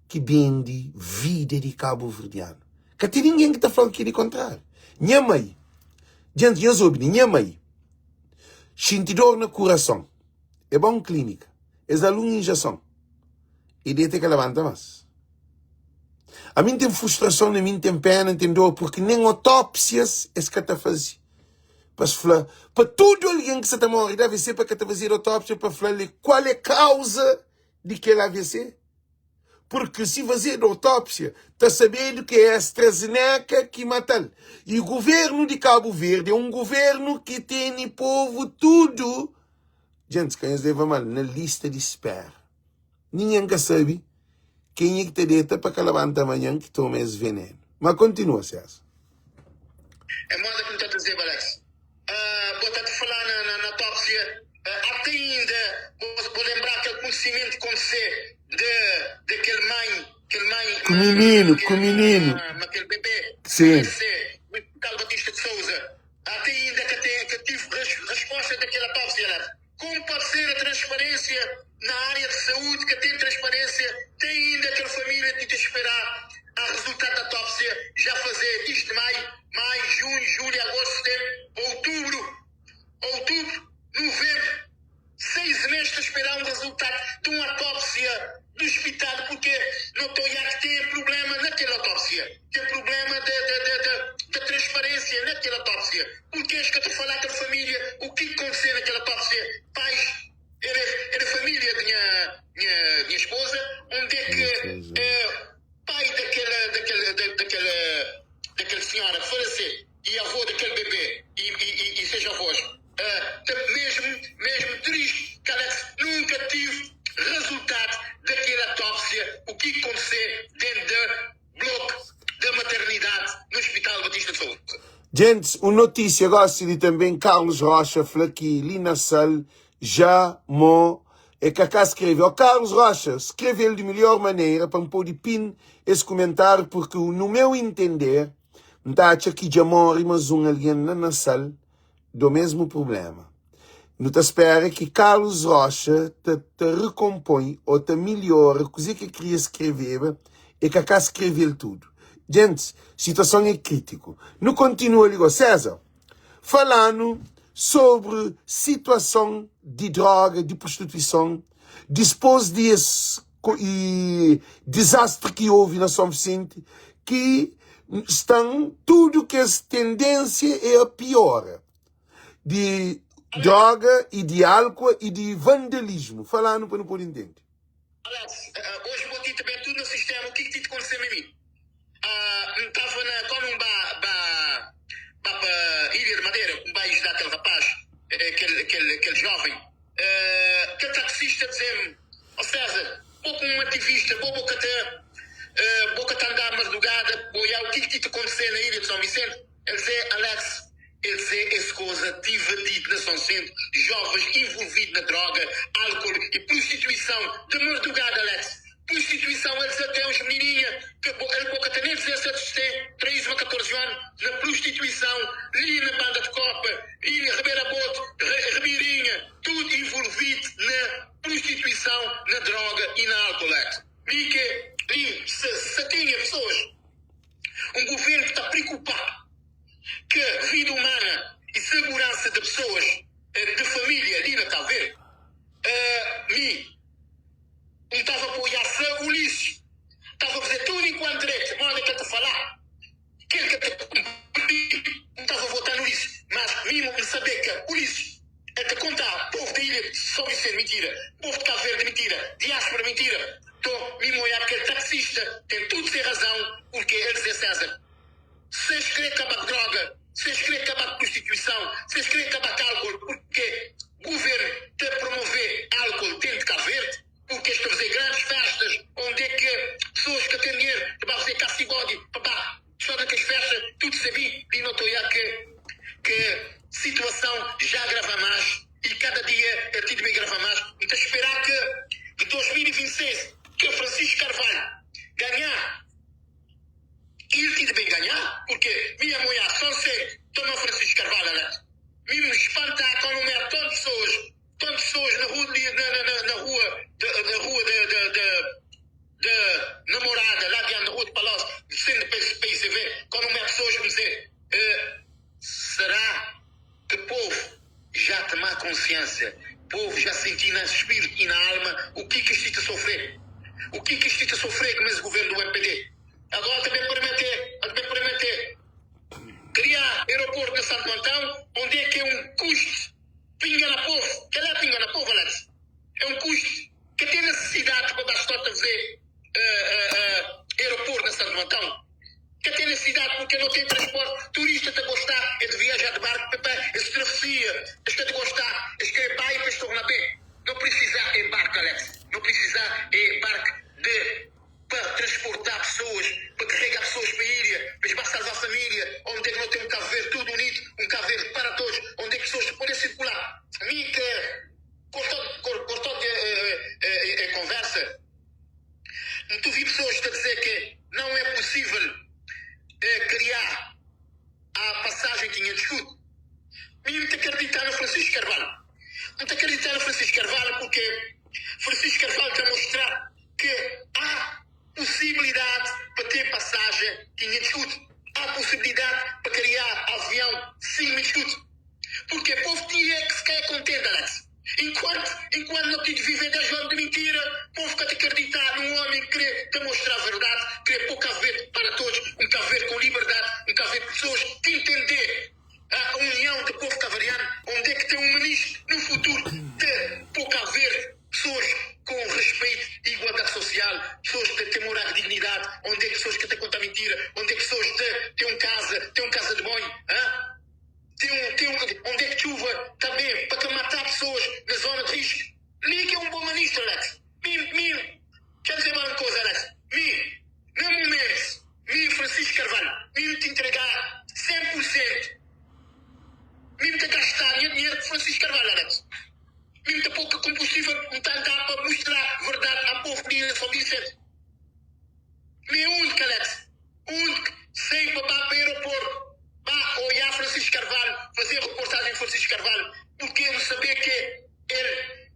que vende vida de Cabo Verdeano. Que tem ninguém que está falando que é de contrário. Minha mãe, gente, eu soube, minha mãe, sente dor no coração. É bom clínica. É da uma injeção. E daí tem que levantar mais. A mim tem frustração, a mim tem pena, tem dor, porque nem autópsias é que está fazendo. Para tudo alguém que está morrendo de AVC, para que está fazendo autópsia, para falar qual é a causa de aquele AVC. Porque se fazer autópsia, está sabendo que é a AstraZeneca que mata. E o governo de Cabo Verde é um governo que tem povo tudo. Gente, quem se leva mal na lista de espera. Ninguém que sabe quem é que te deita para que levanta amanhã que toma esse veneno. Mas continua, César. É moda que me está a dizer, Alex. Vou estar a falar na autópsia. Até ainda vou lembrar aquele conhecimento que aconteceu daquele mãe. Com o menino. Aquele bebê. Sim. O Hospital Batista de Souza. Até ainda que tive resposta daquela autópsia, Alex. Como pode ser a transparência na área de saúde, que tem transparência, tem ainda aquela família de esperar a resultado da autópsia, já fazer isto maio, junho, julho, agosto, setembro, outubro, novembro, 6 meses a esperar um resultado de uma autópsia do hospital, porque não estou a que tem problema naquela autópsia, tem problema da transparência naquela autópsia. Porque é que eu estou a falar com a família, o que aconteceu naquela autópsia? Pais, era a família da minha esposa, onde é que pai daquela senhora faleceu e avô daquele bebê e seja avós, mesmo triste, que Alex nunca tive resultado daquela autópsia, o que aconteceu dentro do bloco da maternidade no Hospital Batista de Souza. Gente, uma notícia, gosto de também Carlos Rocha, falou que Lina Sal já é que cá escreveu. Carlos Rocha, escreveu de melhor maneira para me pôr de pin esse comentário, porque no meu entender, não está que já morre, mas alguém na sal do mesmo problema. Não te espera que Carlos Rocha te recompõe ou te melhora, coisa que queria escrever, e que cá escreveu tudo. Gente, situação é crítica. Não continua, ligou César, falando sobre situação de droga, de prostituição, depois desse desastre que houve na São Vicente, que estão tudo que essa tendência é a pior de droga e de álcool e de vandalismo. Falando para não poder entender. Alex, hoje vou te também tudo no sistema, o que te aconteceu a mim? Estava com um para Ilha de Madeira, um país daquele rapaz, aquele jovem, aquele taxista dizia-me, ó César, vou com um ativista, vou boca andar à madrugada, o que te aconteceu na Ilha de São Vicente? Ele dizia, Alex, essa coisa tive dito na São Vicente, jovens envolvidos na droga, álcool e prostituição, de madrugada, Alex. Prostituição, eles até uns menininhos, que ele pouco até nem fez assistir, 13 a 14 anos, na prostituição, ali na banda de Copa, e Ribeira Boto, Ribeirinha, tudo envolvido na prostituição, na droga e na álcool. E se tinha pessoas, um governo que está preocupado que a vida humana e segurança de pessoas, de família ali na Cabo Verde, não estava a apoiar o Ulisses. Estava a fazer tudo enquanto direito. Manda que eu te falar. Quer que eu te cumprir. Não estava a votar no Ulisses. Mas mesmo de saber que o Ulisses é te contar. Povo da ilha só isso é mentira. Povo de Cabo Verde mentira. Diáspora mentira. Estou mesmo a olhar aquele taxista. Tem tudo sem razão. Porque ele dizia César. Vocês querem acabar com droga. Vocês querem acabar com prostituição. Vocês querem acabar com álcool. Porque o governo tem a promover álcool dentro de Cabo Verde. Porque estão a fazer grandes festas, onde é que pessoas que têm dinheiro, que vão fazer caça e bode, papá, só daquelas festas, tudo sabia, e não estou a que que o povo já tomar consciência, o povo já sentir no espírito e na alma o que isto está a sofrer. O que isto está a sofrer com esse governo do MPD. Agora também prometer criar aeroporto de Santo Antão, onde é que é um custo, pinga na povo, que lá pinga na povo, Alex. É um custo que tem necessidade para dar sorte a fazer aeroporto de Santo Antão. Que tem necessidade porque não tem transporte. Turista está a gostar é de viajar de barco, esse travessia, está a gostar, este é pai para estar bem. Não precisa é barco, Alex. Não precisa é barco para transportar pessoas, para carregar pessoas para a ilha, para salvar a família, onde é que não tem um Cabo Verde tudo unido, um Cabo Verde para todos, onde é que pessoas podem circular. A mim que cortou a conversa, tu vi pessoas a dizer que não é possível criar a passagem 500 foot. Mesmo te acreditar no Francisco Carvalho. Não te acreditar no Francisco Carvalho porque Francisco Carvalho está a mostrar que há possibilidade para ter passagem 500 foot. Há possibilidade para criar avião 5 foot. Porque o povo tinha que ficar contente, Alex. Enquanto não tem de viver 10 anos de mentira, o povo quer acreditar num homem que quer demonstrar a verdade, quer pôr Cabo Verde para todos, um Cabo Verde com liberdade, um Cabo Verde de pessoas que entender a união do povo cavariano, onde é que tem um ministro no futuro de pôr Cabo Verde, pessoas com respeito e igualdade social, pessoas que têm moral de dignidade, onde é que pessoas que têm conta mentira, onde é que pessoas têm casa de banho, onde é que chuva também para matar pessoas na zona de risco. Liga um bom ministro, Alex. Quer dizer uma coisa, Alex. No momento, Francisco Carvalho, te entregar 100%, te gastar dinheiro com Francisco Carvalho, Alex. Te pouco combustível, não está a dar para mostrar a verdade à povo de São Vicente. Único, Alex. Único, sem papai para o aeroporto. Vá olhar Francisco Carvalho, fazer reportagem em Francisco Carvalho, porque ele sabia que ele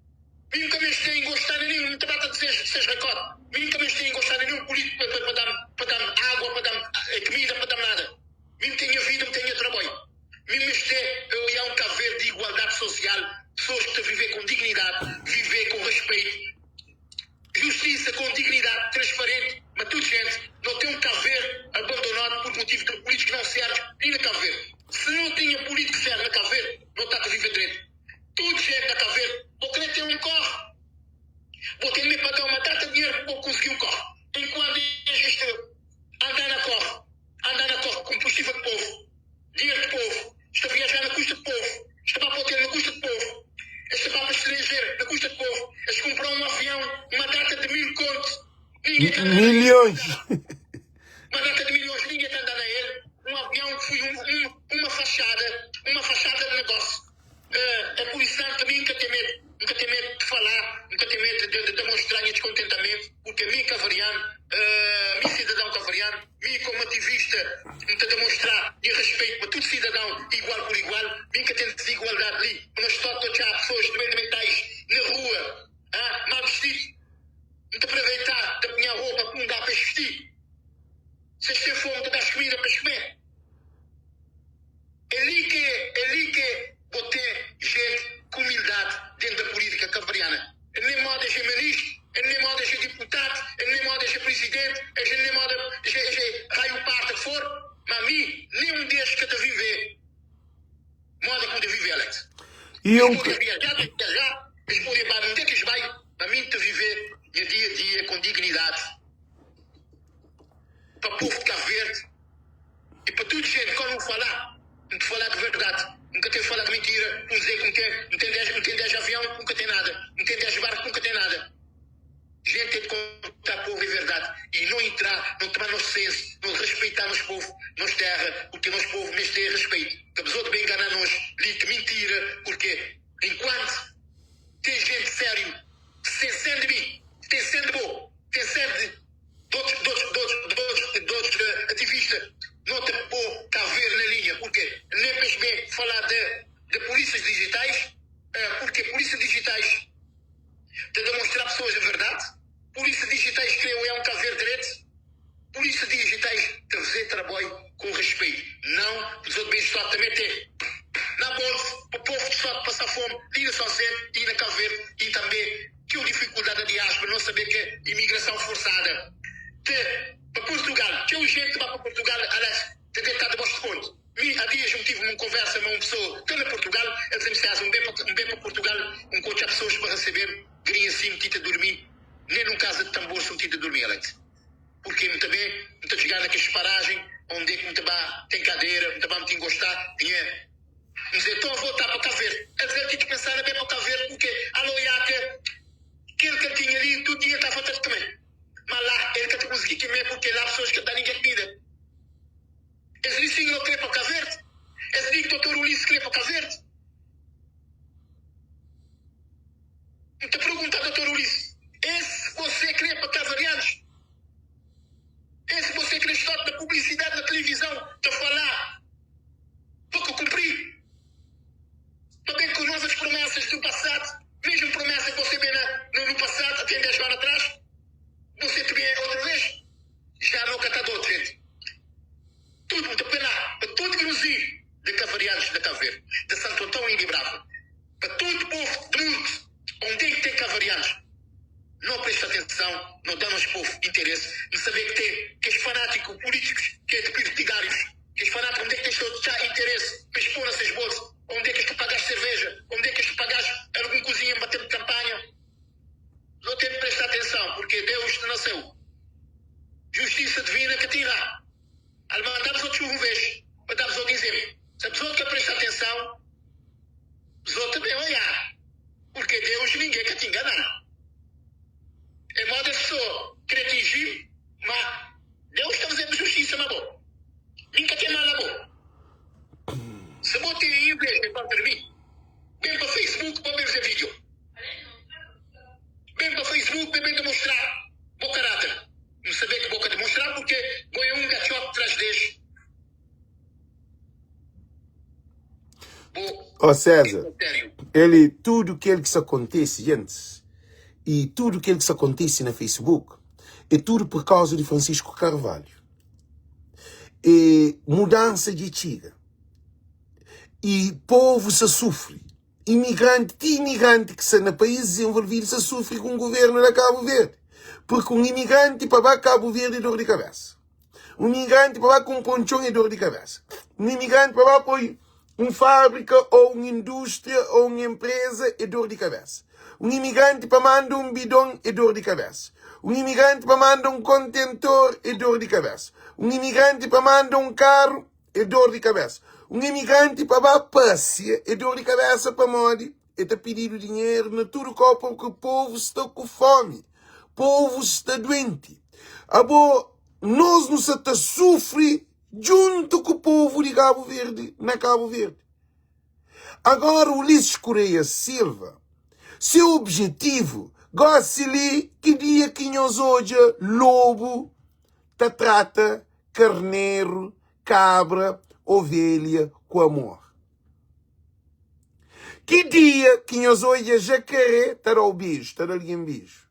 nunca mais tem gostado de nenhum, não trata de seis recordes, nunca mais tem gostado de nenhum político para dar água, para dar comida, para dar nada. Mesmo tenha vida, não tenha trabalho. Mesmo olhar um Cabo Verde de igualdade social, pessoas que estão a viver com dignidade, viver com respeito, justiça com dignidade, transparente, mas tudo gente, não tem um Cabo Verde abandonado por motivo de políticos não servos nem na Cabo Verde. Se não tinha político serve na Cabo Verde, não está a viver direito. Tudo gente na Cabo Verde, vou querer ter um carro. Vou ter de pagar uma data de dinheiro para conseguir um carro. Enquanto este andar na corre, combustível de povo, dinheiro de povo, está a viajar na custa de povo, está para poder na custa de povo. Este vai para estrangeiro, na custa de povo. Este comprou um avião, uma data de 1000 contos. Milhões! Uma data de milhões, ninguém está andando a ele. Um avião que foi uma fachada de negócio. A polícia também nunca tem medo de falar, nunca tem medo de demonstrar descontentamento, porque a mim cavariano, mim cidadão cavariano, mim como ativista, nunca demonstrar de respeito para todo cidadão, igual por igual, nunca tem desigualdade ali. Nós estamos todos já pessoas de mentais na rua, mal vestidos, não te aproveitar da minha roupa para não dar para vestir. Se têm fome, te das comida para comer. É ali que vou ter gente com humildade dentro da política cavariana. Ele nem moda ser ministro, ele nem moda ser deputado, ele nem moda ser presidente, ele nem moda ser raio parte que for, mas a mim, nenhum desses que te viver, moda que te viver, Alex. Eles podem viajar, eles podem para onde é que eles vão, para mim te viver dia a dia com dignidade. Para o povo de Cabo Verde e para toda gente, quando não falar de verdade, nunca tem falar de mentira, não dizer que não tem 10 avião, nunca tem nada, não tem 10 barcos, nunca tem nada. Gente tem de contar povo e verdade e não entrar, não tomar nosso senso, não respeitar nos povos, nos terra, porque nós povos neste têm respeito. Que os outros bem enganar nós, que mentira, porque enquanto tem gente sério, tem sendo de mim, tem sendo de bom, tem sendo de outros ativistas, não te pôr Cabo Verde na linha, porque nem penso bem falar de polícias digitais, porque polícias digitais de demonstrar pessoas a verdade, polícias digitais creio é um Cabo Verde direito, polícias digitais de fazer trabalho com respeito, não os outros bem também ter na bolsa passar fome, e na São Centro, e na Cabo Verde, e também que a dificuldade da diáspora, não saber que é imigração forçada. Para Portugal, que o gente vai para Portugal, aliás, tem estado a vosso ponto. Há dias eu tive uma conversa com uma pessoa, estou em Portugal, ele disse-me assim, um bem para Portugal, um coach a pessoas para receber, queria assim, metida a dormir, nem num casa de tambor, se metida a dormir, Alex. Porque também, muito chegar naquelas paragens, onde é que muito tem cadeira, muito bem, muito gostar, dinheiro. Dizer, estou a voltar para Cabo Verde. A dizer, tinha que pensar bem para Cabo Verde, porque a loiaca, aquele que tinha ali, todo dia está a faltar também. Mas lá, ele que te conseguiu comer, porque lá há pessoas que não dão ninguém comida. Esse licinho não queria para Cabo Verde. Esse dia que o doutor Ulisses queria para Cabo Verde. Então pergunta ao doutor Ulisses, esse você queria para Cavarianos? Esse você queria estar na publicidade, na televisão, para falar? Porque eu cumpri. Também com novas promessas do passado, mesmo promessa que você vê no passado, até 10 anos atrás, você também outra vez, já não catador, gente. Tudo muito pena, para todo Gruzio de Cavarianos da Cabo Verde, de Santo Antão e de Brava, para todo o povo de mundo, onde é que tem Cavarianos, não presta atenção, não dá aos povo interesse em saber que tem, que os fanáticos políticos, que é de partidários, que os fanáticos, onde é que tem já interesse para expor essas bolsas, onde é que tu pagas cerveja, onde é que tu pagas algum cozinha para bater de campanha, não tem que prestar atenção, porque Deus te nasceu. Justiça divina que tira. Alma, dá-vos outros ruvês, para dar-vos outro exemplo. Se a pessoa quer prestar atenção, os outros também olhar. Porque Deus ninguém quer te enganar. É modo a pessoa querer atingir, mas Deus está fazendo justiça na boca. Ninguém tem mal na boca. Se você tem inveja contra mim, vem para o Facebook para ver esse vídeo. Vem para o Facebook para demonstrar o caráter. Não saber que boca demonstrar porque põe um gachote atrás deste. Ó César, tudo que se acontece, gente, e tudo que se acontece na Facebook, é tudo por causa de Francisco Carvalho. E mudança de Tiga. E povo se sofre. Imigrante que está no país desenvolvido se sofre com o governo da Cabo Verde. Porque um imigrante para Cabo Verde é dor de cabeça. Um imigrante para com um ponchão é dor de cabeça. Um imigrante para apoio uma fábrica ou uma indústria ou uma empresa é dor de cabeça. Um imigrante para mandar um bidão é dor de cabeça. Um imigrante para mandar um contentor é dor de cabeça. Um imigrante para mandar um carro é dor de cabeça. Um imigrante para passear é dor de cabeça para morrer. É te pedir dinheiro na tudo copo porque o povo está com fome. O povo está doente. Nós não se sofre junto com o povo de Cabo Verde, na Cabo Verde. Agora o Ulisses Correia Silva, seu objetivo, gosta-lhe que dia que nós hoje lobo, te trata carneiro, cabra, ovelha com amor. Que dia que nós hoje jacaré, terá o bicho, terá ali um bicho.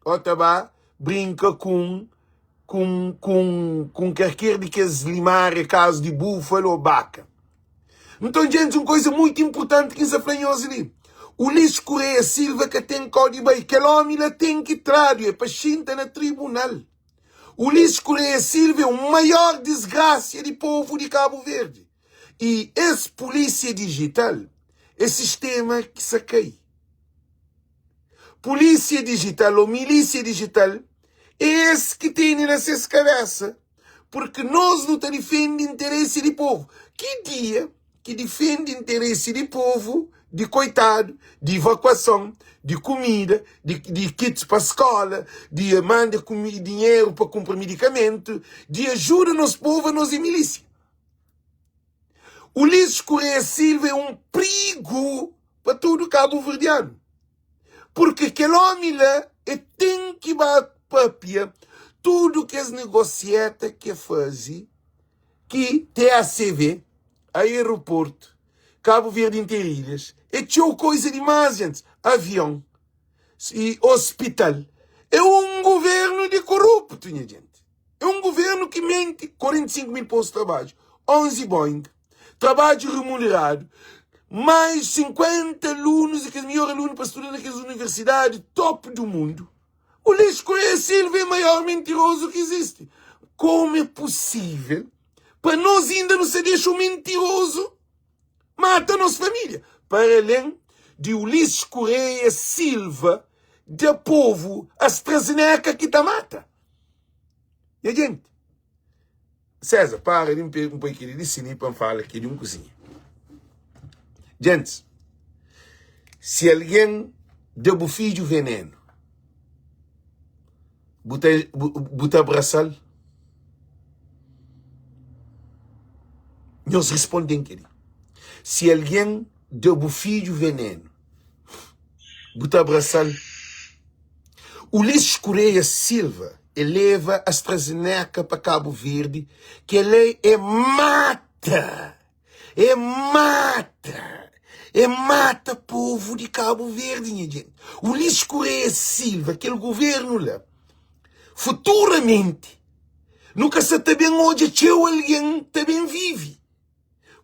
Ou tá brinca com quer de que limar a casa de búfalo ou vaca. Então, gente, uma coisa muito importante que se fala ali. O Ulisses Correia Silva que tem código bem, que homem tem que trazer para xinta na tribunal. O Ulisses Correia Silva é o maior desgraça do povo de Cabo Verde. E esse polícia digital é sistema que se cai. Polícia digital ou milícia digital é esse que tem nessa cabeça. Porque nós não defendemos interesse do povo. Que dia que defende interesse do povo, de coitado, de evacuação, de comida, de kits para a escola, de manda dinheiro para comprar medicamento, de ajuda nos povos, nos e milícia. O Ulisses Correia Silva é um perigo para todo o Cabo Verdeano. Porque aquele homem lá tem que bater papia tudo que as negociatas que fazem, que TACV, aeroporto, Cabo Verde Interilhas, e tinha coisa demais, gente. Avião e hospital. É um governo de corrupto, minha gente. É um governo que mente. 45 mil postos de trabalho, 11 Boeing, trabalho remunerado, mais 50 alunos, que é o melhor aluno para estudar naquelas universidades top do mundo. O Luís Correia Silva é o maior mentiroso que existe. Como é possível para nós ainda não se deixar um mentiroso mata a nossa família? Para além de Ulisses Correia Silva, de povo AstraZeneca que tá mata. E a gente? César, para de um pouquinho de cine para falar aqui de cozinha. Gente, se alguém deu o filho veneno, botar abraçar, nós respondemos, querido. Se alguém deu o filho veneno, botar abraçar, Ulisses Correia Silva eleva a AstraZeneca para Cabo Verde, que ele mata povo de Cabo Verde, minha gente. Ulisses Correia Silva, aquele governo lá, futuramente, nunca se também hoje teu alguém também vive.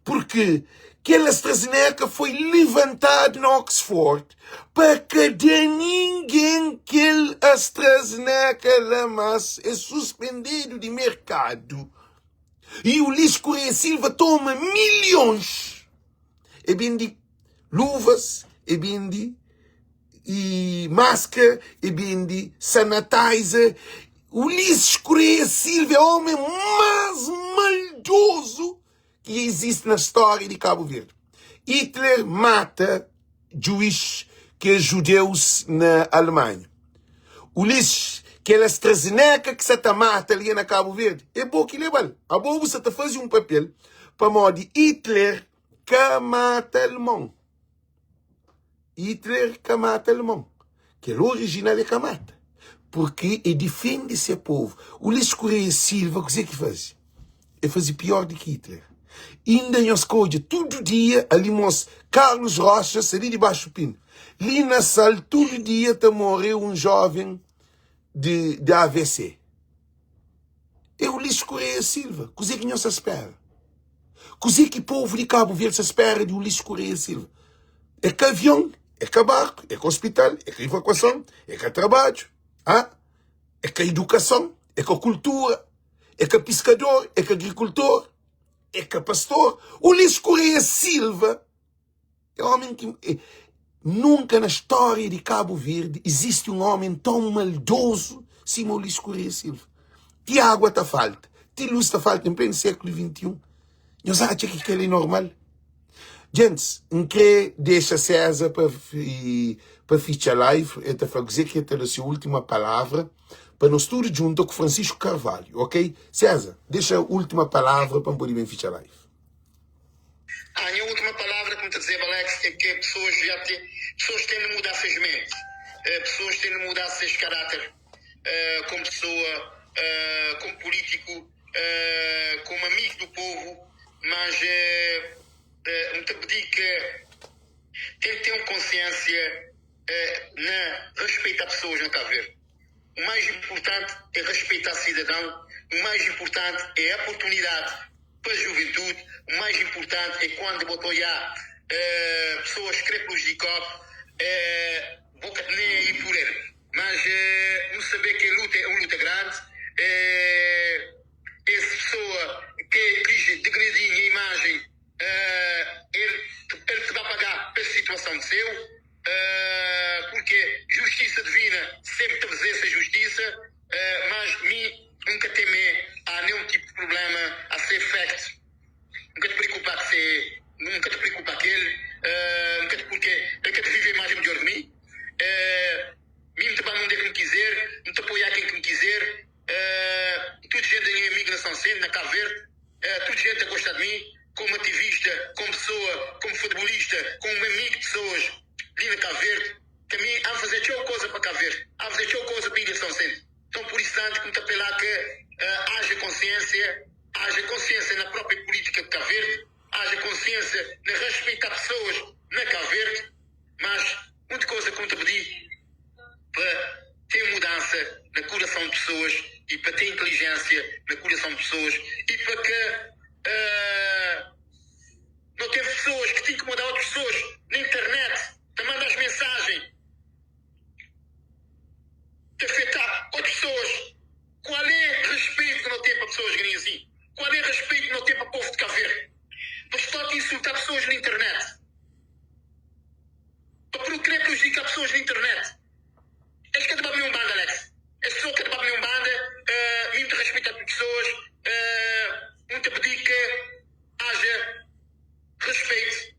Porque aquela AstraZeneca foi levantada na Oxford para que de ninguém aquele AstraZeneca lá mas é suspendido de mercado. E o Ulisses Correia Silva toma milhões. É bem de luvas, é bem de máscara, é bem de sanitizer. Ulisses Correia Silva é o homem mais maldoso que existe na história de Cabo Verde. Hitler mata juízes que judeus na Alemanha. Ulisses, que é a AstraZeneca que se mata ali na Cabo Verde, é bom que legal. A boa você está fazendo um papel para modo Hitler que mata alemão. Hitler que mata alemão. Que é o original é que mata. Porque ele defende esse povo. Ulisses Correia Silva, o que é que faz? Ele faz pior do que Hitler. Ainda nós coisa todo dia ali mos Carlos Rocha ali debaixo do pino. Ali na sala todo dia tá morreu um jovem de AVC. É o Ulisses Correia Silva. O que nós espera? O que o povo de Cabo Verde se espera de Ulisses Correia Silva? É que avião, é que barco, é que hospital, é que evacuação, é que trabalho, é que educação, é que cultura, é que pescador, é que agricultor, é que pastor. Ulisses Correia Silva é um homem que nunca na história de Cabo Verde existe um homem tão maldoso como Ulisses Correia Silva. De água está falta, de luz está falta em pleno século XXI. Nós achamos que aquilo é normal. Gente, não quer deixar César para fichar live, para fazer que é a sua última palavra, para nós todos juntos com Francisco Carvalho, ok? César, deixa a última palavra para poder bem fichar live. A minha última palavra, como te dizer, Alex, é que pessoas têm de mudar seus mentes, pessoas têm de mudar seus caráter, como pessoa, como político, como amigo do povo, mas me te pedi que tem que ter uma consciência na respeitar pessoas na Cabo Verde. O mais importante é respeitar cidadão, o mais importante é a oportunidade para a juventude, o mais importante é quando botou já pessoas crépulos de copo, boca de nem aí por ele. Mas não saber que a luta é uma luta grande, essa pessoa que quis degredir a imagem, ele te vai pagar pela situação de seu, porque justiça divina sempre te fazer essa justiça, mas mim nunca teme a nenhum tipo de problema a ser feito. Nunca te preocupa nunca te preocupa aquele, porque nunca te vive a imagem melhor de mim. Mim te vai onde é que me quiser, me te apoiar quem que me quiser. Toda gente é minha amiga na São Centro, na Cabo Verde, toda gente gosta de mim, como ativista, como pessoa, como futebolista, como amigo de pessoas ali na Cabo Verde, que a mim há de fazer tchau coisa para Cabo Verde, há de fazer tchau coisa para a Ilha São Centro. Então, por isso, tanto como te apelar que haja consciência na própria política de Cabo Verde, haja consciência na respeitar pessoas na Cabo Verde, mas muita coisa como te pedi para ter mudança no coração de pessoas e para ter inteligência no coração de pessoas e para que não ter pessoas que têm que mudar outras pessoas. internet. Para querer prejudicar pessoas na internet. Eles querem trabalhar em banda, Alex. As pessoas querem trabalhar em banda, muito respeito às pessoas, muito pedir que haja respeito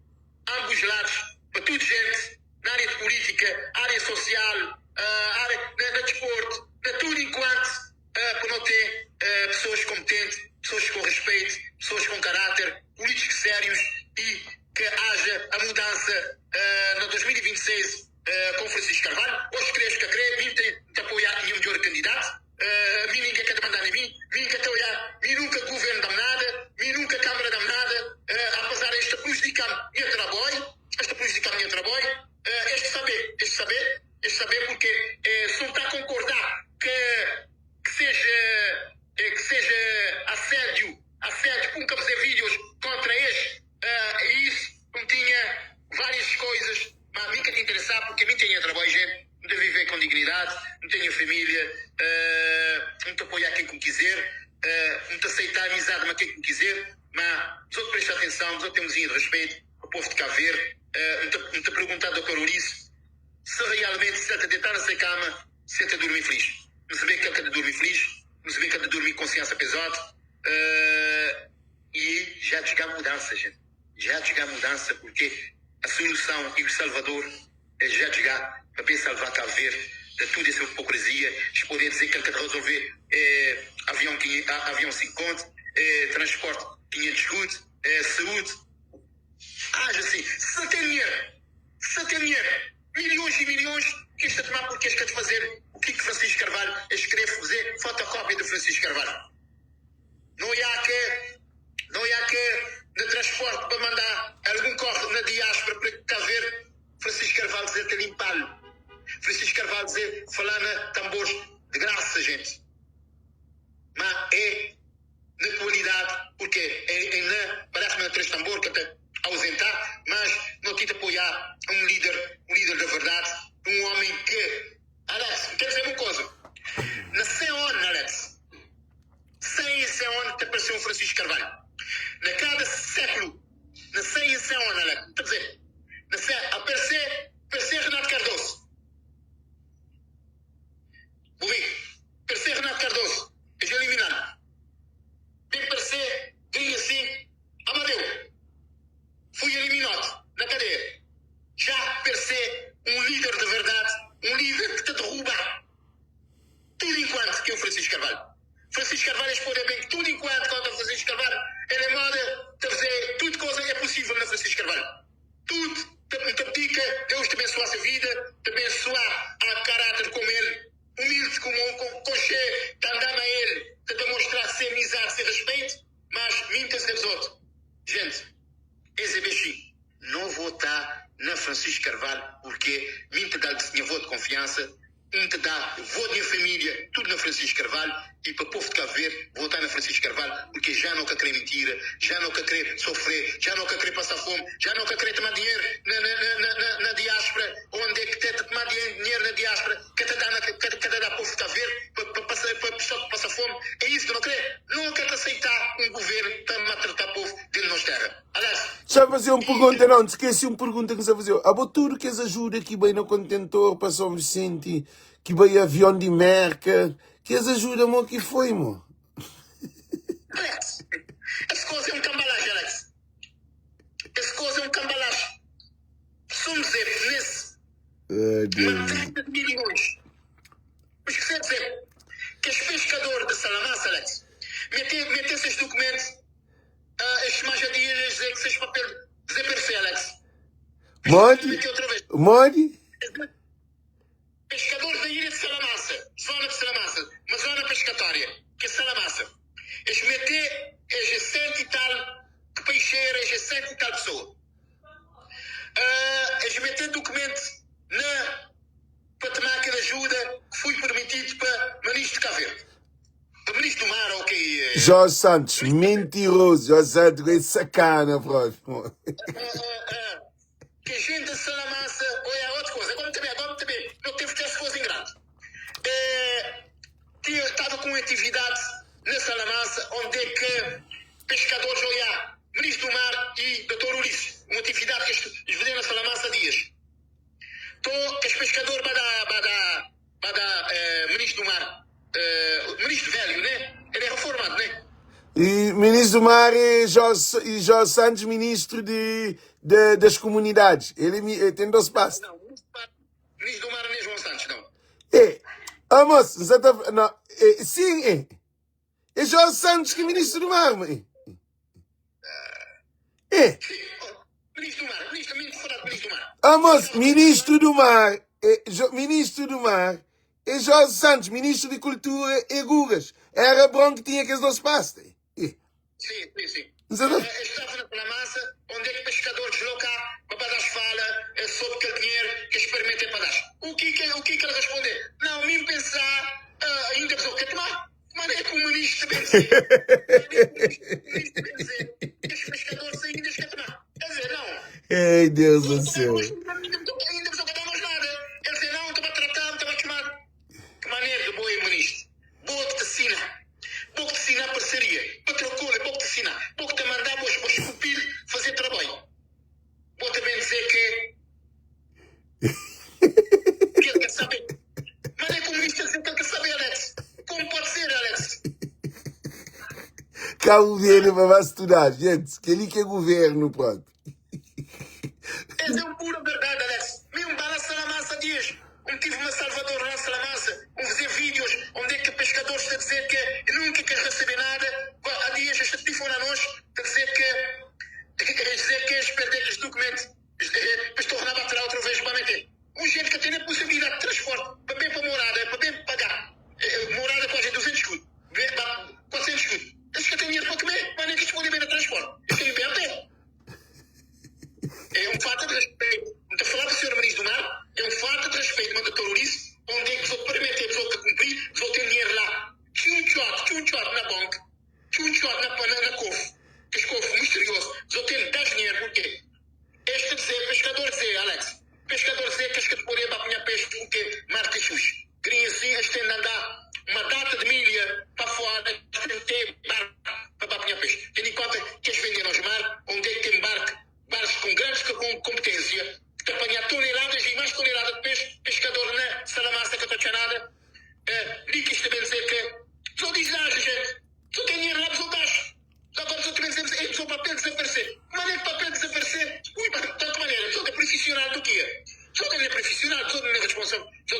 a ambos os lados, para toda gente, na área de política, área social, área de desporto, de tudo enquanto, para não ter pessoas competentes, pessoas com respeito, pessoas com caráter, políticos sérios e que haja a mudança no 2026 com Francisco Carvalho. Hoje creio que mim tem de apoiar nenhum melhor candidato. Mim ninguém quer mandar em mim, mim quer apoiar, mim nunca governo dá nada, mim nunca Câmara dá nada, apesar de esta prejudicar meu trabalho, este saber porque se não está a concordar que seja assédio com fazer vídeos contra este, e isso não tinha várias coisas, mas a mim que te interessar, porque a mim tenho trabalho, gente, de viver com dignidade, não tenho família, não te apoiar quem quiser, não te aceitar a amizade mas quem quiser, mas os outros prestam atenção, os outros temos de respeito ao povo de Cabo Verde, não te perguntar do Carolice se realmente se ele deitar nessa cama, se ele dormir feliz. Não se vê que ele quer dormir feliz, não se vê que ele dormir com consciência pesada, e já chegar a mudança, gente. Já chegar a mudança, porque a solução e o Salvador é já chegar para bem salvar Cabo Verde de toda essa hipocrisia. Eles podem dizer que ele quer resolver avião 50, transporte 500 escudos, saúde. Haja assim, se tem dinheiro, milhões e milhões, que está a tomar porque eles querem fazer o que Francisco Carvalho querer fazer, fotocópia de Francisco Carvalho. Não há que de transporte para mandar algum corre na diáspora para Cabo Verde, Francisco Carvalho dizer ter limpá-lo. Francisco Carvalho dizer falar na tambores de graça, gente. Mas é na qualidade, porque parece-me três tambores que até ausentar, mas não te apoiar um líder da verdade, um homem que, Alex, quer dizer uma coisa, na 100 anos, Alex, 100 anos te apareceu um Francisco Carvalho. Na cada século, na 100 anos, Alex, quer dizer, aparecer Renato Cardoso. Aparecer Renato Cardoso, é já eliminado. Tem aparecer, ganha assim, Amadeu. Fui eliminado na cadeia. Já aparecer um líder de verdade, um líder que te derruba. Tudo enquanto que é o Francisco Carvalho. Francisco Carvalho expõe bem que tudo enquanto contra Francisco Carvalho, ele é moda de fazer tudo coisa é possível na Francisco Carvalho. Tudo te pedica, Deus te abençoar a vida, te abençoar a caráter como ele, humilde como com cheio, de andar a ele, de demonstrar ser amizade, ser respeito, mas minta-se dos outros. Gente, esse bichinho, não votar na Francisco Carvalho, porque minta dá tinha voto de confiança, minta dá voto de família, tudo na Francisco Carvalho, e para o povo de Cabo Verde, votar na Francisco Carvalho, porque já não quer querer mentira, já não quer querer sofrer, já não quer querer passar fome, já não quer querer tomar dinheiro na diáspora, onde é que tem de tomar dinheiro na diáspora, que te dá ao povo de Cabo Verde, para pessoa que passa fome. É isso que não quer. Não quer aceitar um governo para maltratar o povo dentro da nossa terra. Aliás, já fazer uma pergunta, não, esqueci uma pergunta que você fazer. A botura que eles ajudam que bem no contentor para São Vicente, que bem avião de merca, que eles ajudam, mo, que foi, mo? Alex, essa coisa é um cambalagem, Alex. Essa coisa é um cambalagem. Somos nesse. Uma 30 milhões. Mas que quer dizer que os pescadores de Salamanca, Alex, metem esses documentos, estes majadias, dizer que esses papéis desaparecem, Alex. Morde? Pescadores da ilha de Salamanca, zona de Salamanca, uma zona pescatória, que é Salamanca. Eles metem, eles 100 e tal, que peixeira, eles 100 e tal pessoa. Eles metem documento na patamar de ajuda que foi permitido para o ministro de Cabo Verde. Para o ministro do Mar, ok. Jorge Santos, mentiroso, Jorge Santos, é sacana, próximo. Que a gente de Salamanca, olha, outra coisa, agora também, não teve que essa coisa em grande. Estava com atividade na Salamanca, onde é que pescadores, olha, ministro do Mar e doutor Ulisses uma atividade que eles fizeram na Salamassa dias. Então, que os pescadores ministro do mar, ministro velho, né? Ele é reformado, né? E ministro do mar é Jorge Santos, ministro das comunidades. Ele tem 2 passos. Não, ministro do mar não é João Santos, não. Moço, não, sim, é Jorge Santos que é ministro do mar, mãe. Ministro do mar, ministro do mar. Moço, ministro do mar é Jorge Santos, ministro de Cultura e Gugas. Era bom que tinha aqueles 2 passos. Sim. Estava na Salamassa, onde é que o pescador desloca para dar fala sobre aquele dinheiro que experimentem para dar. O que ele responder? Não, me pensar, ainda pessoa quer tomar. Mas é que o ministro bem dizer. Que os pescadores ainda querem tomar. Quer dizer, não. Ai, Deus do céu. Ainda pessoa que damos nada. Quer dizer, não, estava a tratar, estava a chamar. Que maneira de boa, ministro. Boa que te ensina. Boa que te ensina a parceria. Para trocar, boa que te ensina. Boa que te mandar para os pupilos fazer trabalho. Vou também dizer que ele quer saber. Mas é como isto dizer que ele quer saber, Alex. Como pode ser, Alex? Cabo Verde para estudar, gente. Que ele que é governo, pronto. Essa é uma pura verdade, Alex. Mesmo para a Salamassa diz. Tive uma Salvador lá na Salamassa, fazer vídeos onde é que pescadores estão a dizer que nunca quer receber nada. Há dias este telefone a nós a dizer que eles perderam os documentos. Depois tornava a tirar outra vez para meter. Um gente que tem a possibilidade de transporte, para bem para morada, para bem pagar. Morada quase 200 escudos, 400 escudos. Eles que têm dinheiro para comer, mas nem que disponível no transporte. Eles têm bem a pé. É um fato de respeito. Não estou a falar do senhor ministro do mar, é um fato de respeito, mas doutor Ulisses, onde é que vou permitir a pessoa que cumprir, vou ter dinheiro lá. Tchum-tchot na banca, tchum-tchot na cofre. Esse cofre misterioso, vou ter 10 dinheiro, por quê? Este dizer, pescador dizer, Alex, pescador dizer que este que poderia para apanhar peixe, porque marca chus. Queria assim, este tem de andar uma data de milha para fora, tem de ter barco para apanhar peixe. Tendo em conta que eles vendem aos mar, onde é que tem barcos com grandes competência, de apanhar toneladas e mais toneladas de peixe, pescador na Salamassa que está nada. Líquidos também dizer que só diz nada, gente. Só tem dinheiro lá para soltar. Agora só também dizer que o papel desaparecer. Como é que o papel desaparecer? Ui, mas de tanta maneira, só é profissional do quê? Só é profissional, só é responsável, só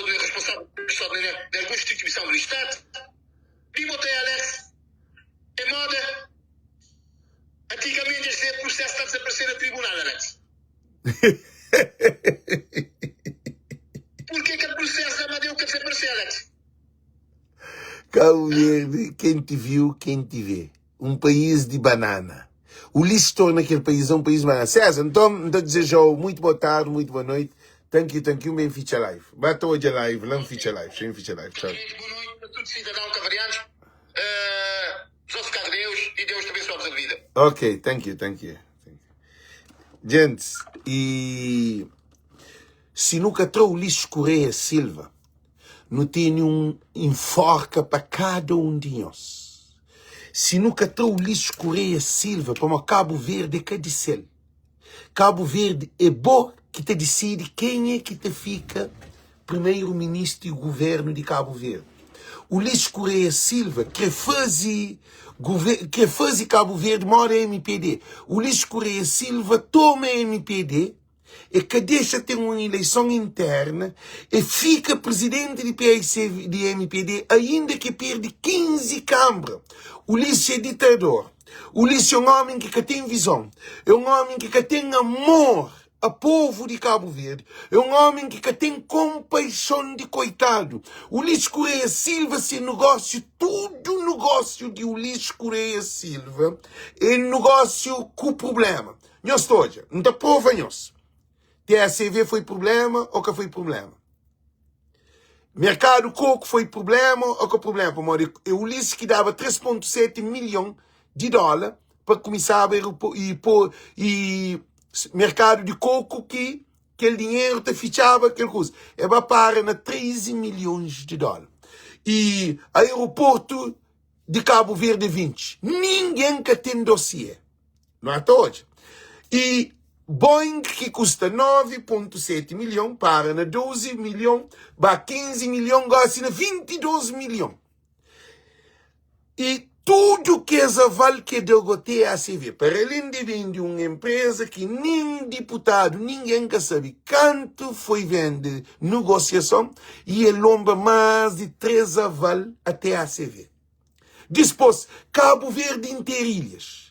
é responsável, só é de alguma instituição do Estado. Primo até, Alex, é moda. Antigamente esse processo está a desaparecer no tribunal, Alex. Por que o processo da Amadeu quer desaparecer, Alex? Cabo Verde, quem te viu, quem te vê. Um país de banana. O lixo torna aquele país um país de banana. César, então, desejo muito boa tarde, muito boa noite. Thank you, bem feature live. Bata hoje a live, não feature live, sem feature live. Tchau. Boa noite para todos os cidadãos cavarianos. Só ficar de Deus e Deus te abençoe a vossa vida. Ok, thank you. Gente, e se nunca trouxe o lixo Correia Silva, não tem um enforca para cada um de nós. Se nunca trouxe o lixo Correia Silva para o Cabo Verde, que decide. Cabo Verde é bom que te decide quem é que te fica primeiro-ministro do governo de Cabo Verde. O lixo Correia Silva que faz Cabo Verde mora em MPD. O lixo Correia Silva toma MPD e que deixa ter uma eleição interna e fica presidente de PIC de MPD ainda que perde 15 câmaras. O lixo é ditador. O lixo é um homem que tem visão. É um homem que tem amor a povo de Cabo Verde. É um homem que tem compaixão de coitado. O Ulisses Correia Silva, se negócio, tudo negócio de Ulisses Correia Silva é negócio com problema. Nós todos, não te prova nós. TSV foi problema ou que foi problema? Mercado Coco foi problema ou que problema? É o Ulisses que dava 3,7 milhões de dólares para começar a ver e mercado de coco que aquele dinheiro te fichava aquele coisa. É para na 13 milhões de dólares. E aeroporto de Cabo Verde 20. Ninguém que tem dossiê. Não é hoje. E Boeing, que custa 9,7 milhões, para na 12 milhões, vai 15 milhões, gasta na 22 milhões. E tudo que essa vale que deu até a CV, para além de vender uma empresa que nem deputado, ninguém quer saber quanto foi vender negociação, e ele lomba mais de 3 aval até a CV. Depois, Cabo Verde Interilhas.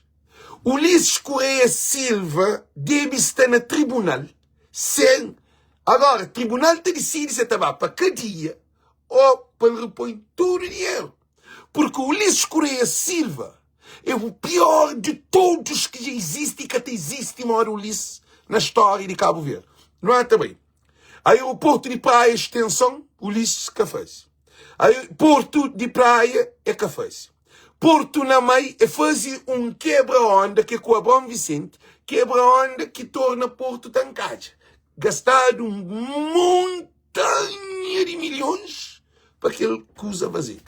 Ulisses Correia Silva deve estar no tribunal. Sem... Agora, o tribunal te decide se estava para cadeia ou para repor todo o dinheiro. Porque Ulisses Correia Silva é o pior de todos que já existem e que até existe maior Ulisses na história de Cabo Verde. Não é também? Aeroporto de praia, extensão, Ulisses que fez. Porto de praia é que fez. Porto na Mãe é fazer um quebra-onda que é com a Bom Vicente, quebra-onda que torna Porto Tancade. Gastado montanha de milhões para aquele que usa vazio.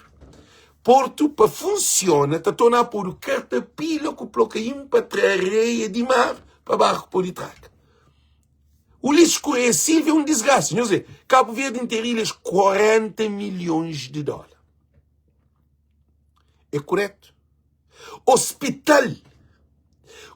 Porto, para funcionar, está tornando por o cartapila que coloca para areia de mar para barco por detrás. Ulisses Correia Silva é um desgaste. Não sei, Cabo Verde Interilhas, 40 milhões de dólares. É correto? Hospital,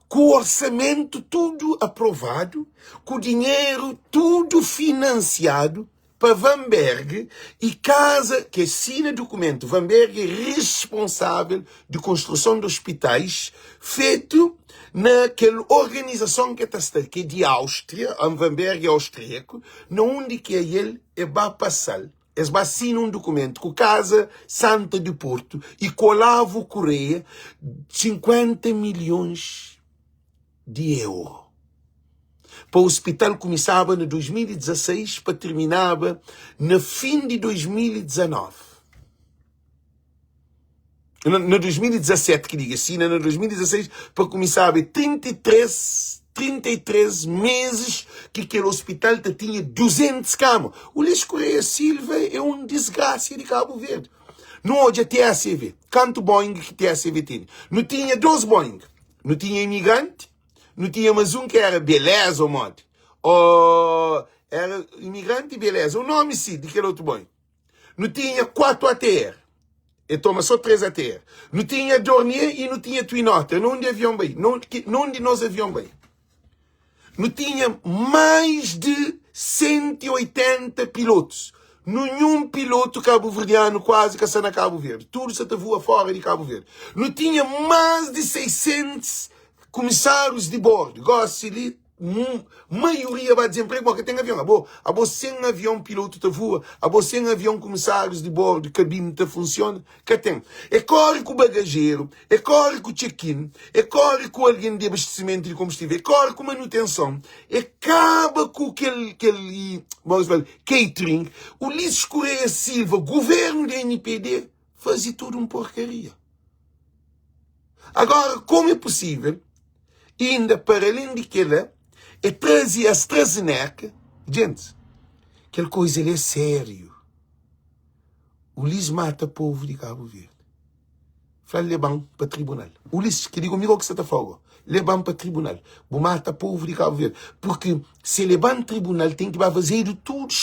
com o orçamento tudo aprovado, com o dinheiro tudo financiado, para Vanberg, e casa que assina documento, Vanberg é responsável de construção de hospitais, feito naquela organização que está que é de Áustria, a Vanberg é austríaco, onde que ele vai passar. Eles assinam um documento com Casa Santa de Porto e com Olavo Correia 50 milhões de euros. Para o hospital começava em 2016 para terminava no fim de 2019. No 2017, que diga assim, no 2016 para começava 33 meses que aquele hospital tinha 200 camas. O Ulisses Correia Silva é um desgraça de Cabo Verde. Não hoje a TACV. Quanto Boeing que TACV tinha? Não tinha 2 Boeing. Não tinha imigrante. Não tinha mais um que era beleza ou modo. Ou era imigrante e beleza. O nome sim, daquele outro Boeing. Não tinha 4 ATR. E toma só 3 ATR. Não tinha Dornier e não tinha Twin Otter. Não de avião bem. Não de nós avião bem. Não tinha mais de 180 pilotos. Nenhum piloto cabo-verdiano quase que está na Cabo Verde. Tudo se voa fora de Cabo Verde. Não tinha mais de 600 comissários de bordo. Gosto de maioria vai desemprego porque tem avião. Abo 100 avião piloto te voa. Abo 100 avião comissários de bordo, cabine te funciona. Que tem. É corre com o bagageiro. É corre com o check-in. É corre com alguém de abastecimento de combustível. É corre com manutenção. É acaba com aquele vamos falar, catering. O Ulisses Correia Silva, governo da NPD, fazia tudo uma porcaria. Agora, como é possível, ainda para além daquela, é trazer a AstraZeneca, gente, aquela coisa ele é sério. O Ulisses mata o povo de Cabo Verde. Fala levam para o tribunal. O Ulisses, que digo comigo que você está falando, levam para o tribunal. Vou matar o povo de Cabo Verde. Porque se levar no tribunal, tem que fazer de tudo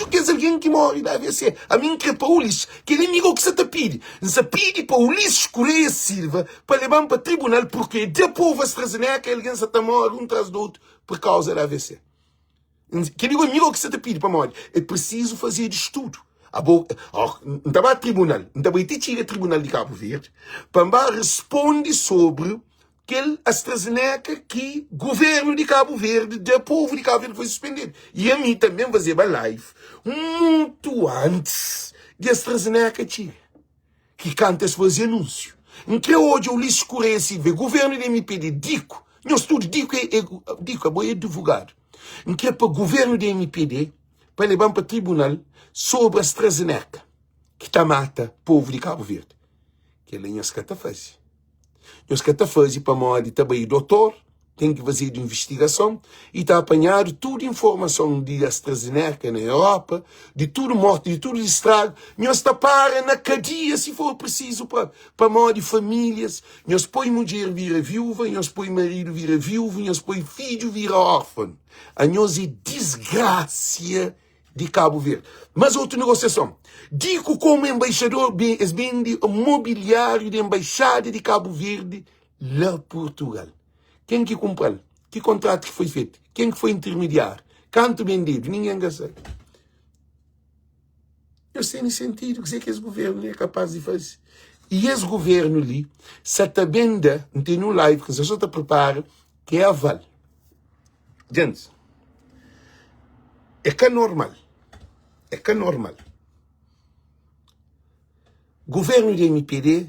que é alguém que morre da AVC. A mim que é para o Ulisses, que ele amigo que você está pedindo. Você pede para o Ulisses Correia Silva para levar para o tribunal, porque de povo AstraZeneca, alguém está morre um atrás do outro por causa da AVC. Que digo amigo que você está pedindo para morrer. É preciso fazer de estudo. Não estava a tribunal, não estava a ir a tribunal de Cabo Verde, para responder sobre aquele AstraZeneca que o governo de Cabo Verde, do povo de Cabo Verde, foi suspendido. E a mim também fazer uma live muito antes de AstraZeneca tinha. Que canta-se fazer anúncio. Em que hoje o Ulisses Correia Silva, governo de MPD, Dico, não estudo, Dico é advogado. Em que é para o governo de MPD, para levar para o tribunal sobre a AstraZeneca, que está mata o povo de Cabo Verde. Que ele não se cata fazer. Não se cata fazer para morrer também doutor, tem que fazer de investigação e está a apanhar toda a informação de AstraZeneca na Europa, de tudo morte, de tudo estrago. Nós está para na cadeia, se for preciso, para morrer de famílias. Nós põe mulher vira viúva, nós põe marido vira viúvo, nós põe filho vira órfão. A nós é desgraça de Cabo Verde. Mas outra negociação. Digo como embaixador, vende o mobiliário da embaixada de Cabo Verde lá Portugal. Quem que comprou? Que contrato que foi feito? Quem que foi intermediário? Quanto vendido? Ninguém sabe. Eu sei no sentido que esse governo é capaz de fazer. E esse governo ali, se está venda, não tem no live, que se só está prepara, que é aval. Gente, é que é normal. É que é normal. Governo de MPD,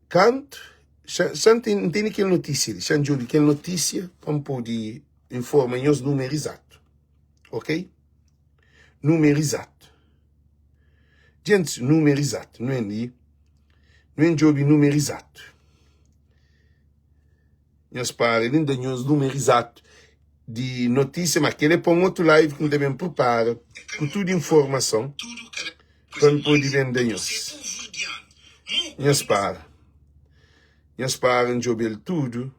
canto, já tem aquela notícia, já não aquela notícia, para poder informar os números exatos. Ok? Número exato. Gente, número exato, não é ali. Não é job número exato. Nós para ele ainda os números exatos de notícia, mas que ele põe um outro live que também prepara com toda a informação para poder vender nós. Nós para job ele tudo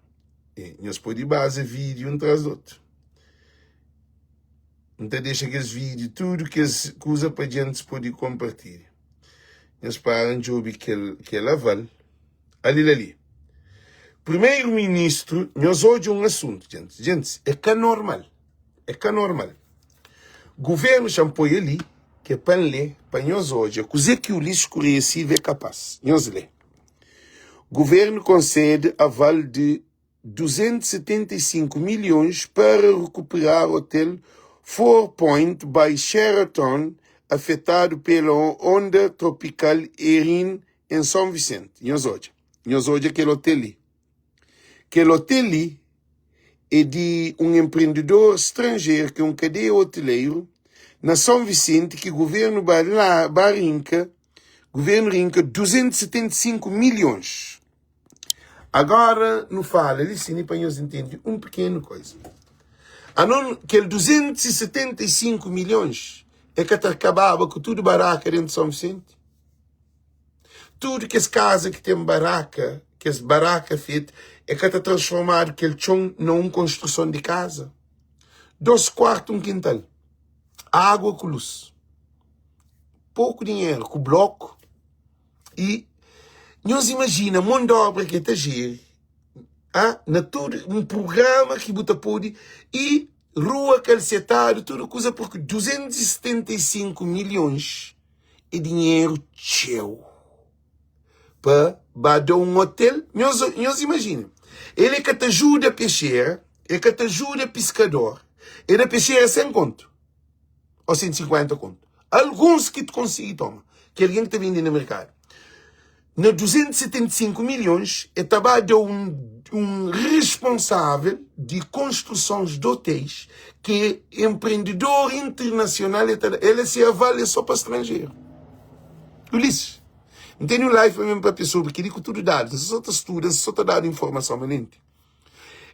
e nós pode base vídeo um atrás do outro. Então deixa aqueles vídeos tudo que as coisas para gente pode compartilhar. Nós para job que ele aval ali. Primeiro-ministro, nós hoje um assunto, gente. Gente, é que é normal. É que é normal. Governo champoia ali, que é para ler, para nós hoje, é coisa que o lixo conhecido é capaz. Nós lê. Governo concede aval de 275 milhões para recuperar o hotel Four Point by Sheraton, afetado pela onda tropical Erin em São Vicente. Nós hoje aquele hotel ali. Aquele hotel ali é de um empreendedor estrangeiro, que é um cadeia hoteleiro, na São Vicente, que o governo rinca 275 milhões. Agora, não fala, ele sim, para nós entender uma pequena coisa. Aquele 275 milhões é que acabava com tudo baraca dentro de São Vicente. Tudo que as casas que tem baraca, que as barracas feitas, é que está transformado aquele chão numa construção de casa. 2 quartos, um quintal. Água com luz. Pouco dinheiro com bloco. E nós imagina mão de obra que está giro. Na todo um programa que você pode e rua calcetada, tudo coisa, porque 275 milhões é dinheiro tchau. Para dar um hotel, nós imagina. Ele é que te ajuda a peixeira, ele que te ajuda a pescador. Ele a peixeira 100 conto. Ou 150 conto. Alguns que te conseguem tomar. Que alguém que está vendendo no mercado. Na 275 milhões, é trabalho um responsável de construções de hotéis, que é empreendedor internacional, ele se avalia só para estrangeiro. Ulisses, não tem um live mesmo para pessoa, porque digo tudo dado, só está estudando, só está dando informação, meninte.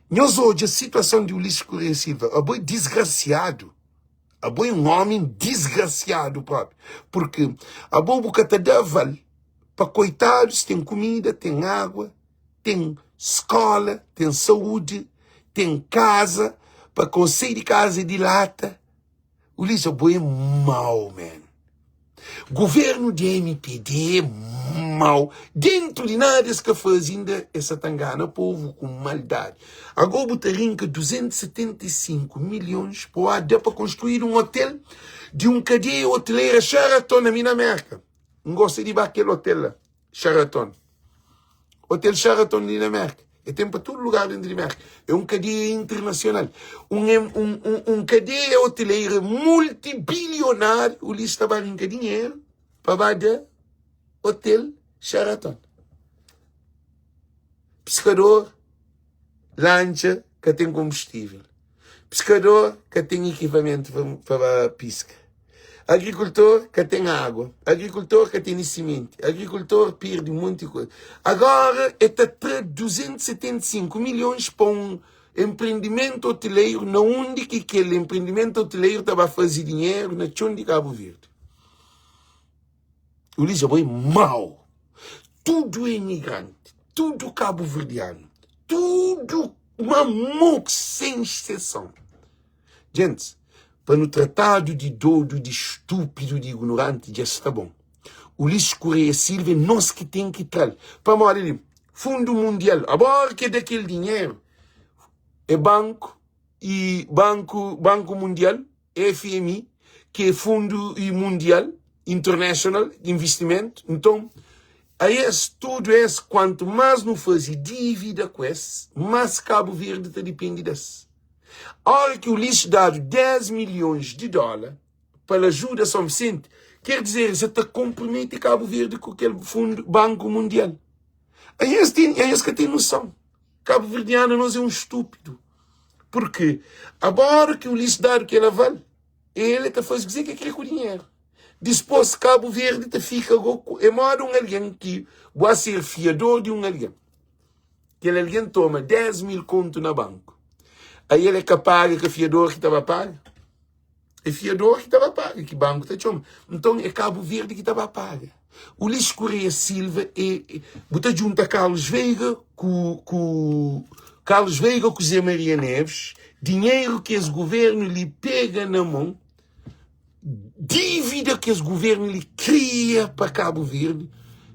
Nós hoje, a situação de Ulisses Correia Silva, é bem desgraciado. É bem um homem desgraciado próprio. Porque a boca está dando aval. Para coitados, tem comida, tem água, tem escola, tem saúde, tem casa, para conseguir de casa de lata. O lixo é mau, man. Governo de MPD é mau. Dentro de nada que faz ainda essa tangana, povo com maldade. Agora botarinca 275 milhões para construir um hotel de um cadeia hoteleira Sheraton na Dinamarca. Não gosto de ir para aquele hotel lá, Sheraton. Hotel Sheraton na Dinamarca. É tempo para todo lugar dentro da Dinamarca. É um cadeia internacional. Um cadeia hoteleira multibilionário. O lixo está barrinca dinheiro para dar Hotel Sheraton. Pescador, lancha que tem combustível. Pescador que tem equipamento para pesca. Agricultor que tem água, agricultor que tem cimento, agricultor perde um monte de coisa. Agora está 275 milhões para um empreendimento hoteleiro, na onde que aquele empreendimento hoteleiro estava a fazer dinheiro na chão de Cabo Verde. O Lisboa é mau. Tudo é imigrante, tudo cabo-verdiano, tudo mamuco sem exceção. Gente, para no tratado de doido, de estúpido, de ignorante, já está bom. O Ulisses Correia Silva, nós que tem que trazer. Para morrer ali, Fundo Mundial, agora que é daquele dinheiro, é Banco Mundial, FMI, que é Fundo Mundial, International, Investimento. Então, tudo isso, quanto mais não faz dívida com esse, mais Cabo Verde está depende desse. A hora que o Ulisses dá 10 milhões de dólares para ajuda a São Vicente, quer dizer, você está compromete Cabo Verde com aquele fundo, Banco Mundial. Aí esse que tem noção. Cabo Verdeano não é um estúpido. Porque agora que o Ulisses dá o que ele vale, ele está fazendo dizer que quer com o dinheiro. Depois Cabo Verde te fica é modo um alguém que vai ser fiador de um alguém. Que alguém toma 10 mil conto na banco. Aí ele é capaz que o fiador que estava a pagar. É fiador que estava a pagar, que banco está chama. Então é Cabo Verde que estava a pagar. O Ulisses Correia Silva bota junto a Carlos Veiga com Zé Maria Neves, dinheiro que esse governo lhe pega na mão, dívida que esse governo lhe cria para Cabo Verde,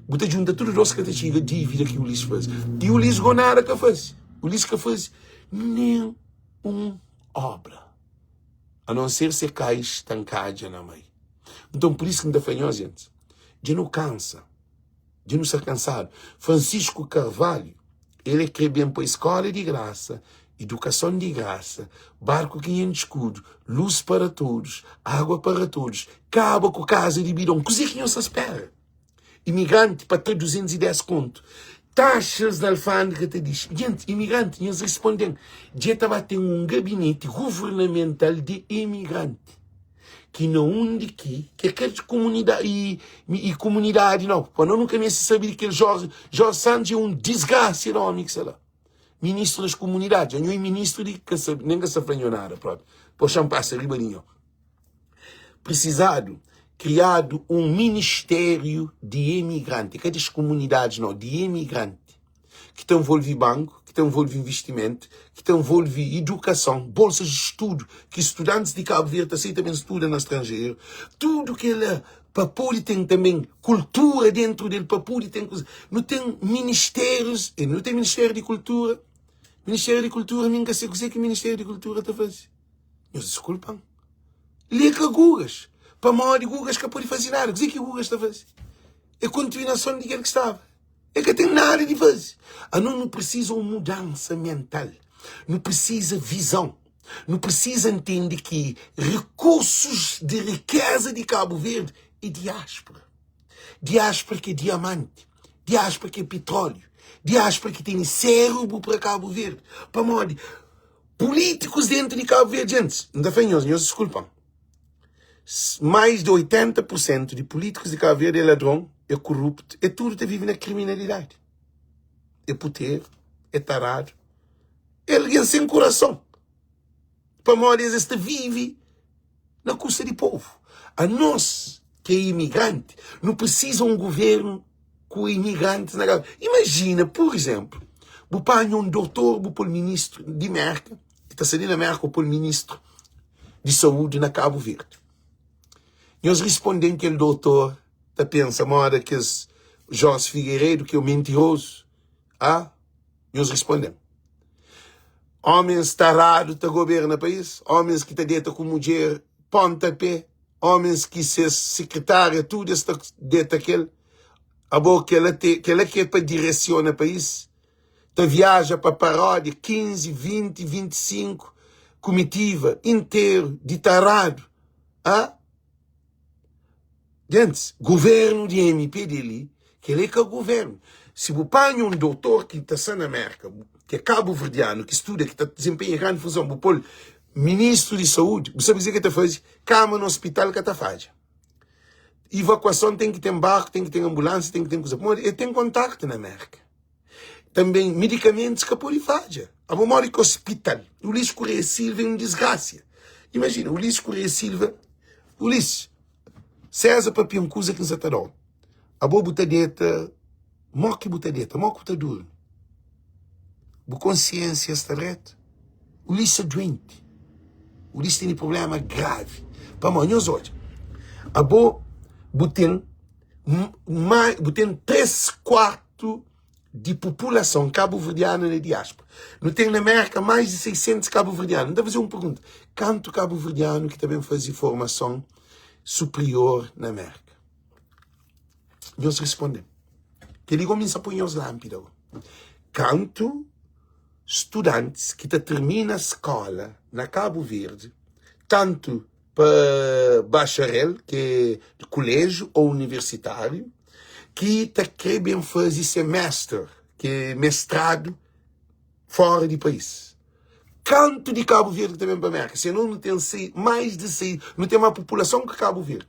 bota junto a tudo os que chega dívida que o Ulisses faz. E o Ulisses não nada que faz. O Ulisses que faz nem uma obra. A não ser se cai estancada na mãe. Então, por isso que ainda fanhou, gente. De não cansa. De não ser cansado. Francisco Carvalho, ele quer bem para a escola de graça, educação de graça, barco 500 escudo, luz para todos, água para todos, acaba com casa de bidão. Coisa que não se espera. Imigrante para ter 210 conto. Taxas da alfândega te diz. Gente, imigrante, eles respondem. Já estava a ter um gabinete governamental de imigrante. Que não onde que é aquela comunidade e comunidade não. Quando eu nunca me sabia que Jorge Santos é um desgraça enorme, sei lá. Ministro das comunidades. Eu não é ministro de que nem que se afanhou nada, pronto. Por champassa ribeirinho. Precisado, criado um ministério de imigrante. Que é das comunidades não, de imigrante. Que te envolve banco, que te envolve investimento, que te envolve educação, bolsas de estudo, que estudantes de Cabo Verde assim também estudam no estrangeiro. Tudo que ele Papuri tem também cultura dentro dele, Papuri tem não tem ministérios, não tem Ministério de Cultura. Ministério de Cultura, nunca sei o que o Ministério de Cultura está fazendo. Meus desculpam. Liga Gugas. Para maior de Gugas que pode fazer nada. O que Gugas está fazendo? É a continuação daquele que estava. É que tem nada de fazer. Não precisa uma mudança mental. Não precisa visão. Não precisa entender que recursos de riqueza de Cabo Verde é diáspora. Diáspora que é diamante. Diáspora que é petróleo. Diáspora que tem cérebro para Cabo Verde. Para morrer. Políticos dentro de Cabo Verde, gente. Não fenhos, desculpam. Mais de 80% de políticos de Cabo Verde é ladrão, é corrupto, é tudo que vive na criminalidade. É puteiro, é tarado. É alguém sem coração. Para morrer, este vive na custa de povo. A nós, que é imigrante, não precisa um governo com imigrantes na Cabo. Imagina, por exemplo, o pai um doutor, o ministro de Merca, que está saindo da Merca, o ministro de Saúde na Cabo Verde. Nós respondemos que o doutor está pensando, mora que es Jorge Figueiredo, que é o mentiroso. Nós respondemos. Homens tarados que governam o país, homens que estão dentro com mulher pontapé, homens que se secretária, tudo está dentro daquele. A boa que ela quer para direcionar o país. Então viaja para paródia, 15, 20, 25, comitiva, inteiro, de tarado. Gente, governo de MP dele, que ele é que é o governo. Se você põe um doutor que está na América, que é cabo-verdiano, que estuda, que está desempenhando grande função, você põe ministro de saúde, você sabe dizer que está fazendo? Cama no hospital que está fazendo. evacuação tem que ter barco, tem que ter ambulância, tem que ter coisa. E tem contacto na América. Também medicamentos que pode fazer. A memória que o hospital, o Ulisses Correia Silva é uma desgraça. Imagina, o Ulisses Correia Silva, Ulisses, César para uma coisa que nos atarou. A boa botadeta, morre que botadeta, morre que botadura. Boa consciência está reto. O Ulisses é doente. O Ulisses tem um problema grave. Para amanhã, hoje, a boa botem 3/4 de população cabo-verdiana na diáspora. Não tem na América mais de 600 cabo-verdianos. Então, fazer uma pergunta. Quanto cabo-verdiano que também faz formação superior na América? Nós respondemos. Que ligou-me a pôr os lâmpadas. Quanto estudantes que terminam a escola na Cabo Verde, tanto para bacharel, que é colégio ou universitário, que querem fazer semestre, que é mestrado, fora do país. Quanto de Cabo Verde também para a América? Se não tem mais de 6, não tem uma população que Cabo Verde.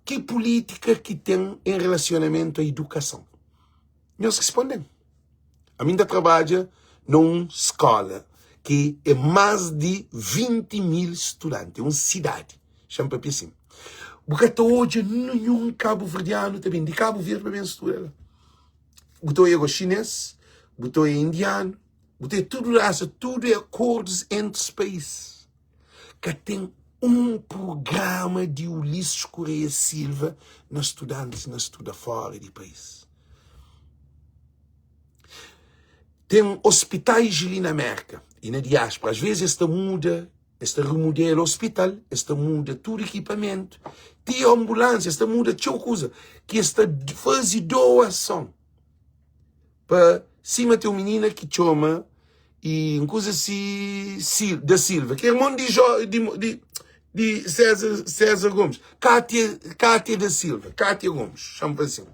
Que política que tem em relacionamento à educação? Nós respondemos. A minha trabalha numa escola que é mais de 20.000 estudantes, uma cidade, chama assim. Porque até hoje nenhum cabo-verdiano também, de Cabo Verde para bem estudar. Botou é chinês, botou é indiano, botou tudo raça, tudo é acordos entre os países. Que tem um programa de Ulisses Correia Silva nos estudantes, na estuda fora do país. Tem hospitais ali na América e na diáspora. Às vezes esta muda, esta remodela o hospital, esta muda todo equipamento. Tem ambulância, esta muda tchau coisa. Que esta faz doação. Para cima tem uma menina que chama e uma coisa assim da Silva, que é irmão de César Gomes. Cátia da Silva, Cátia Gomes, chama assim.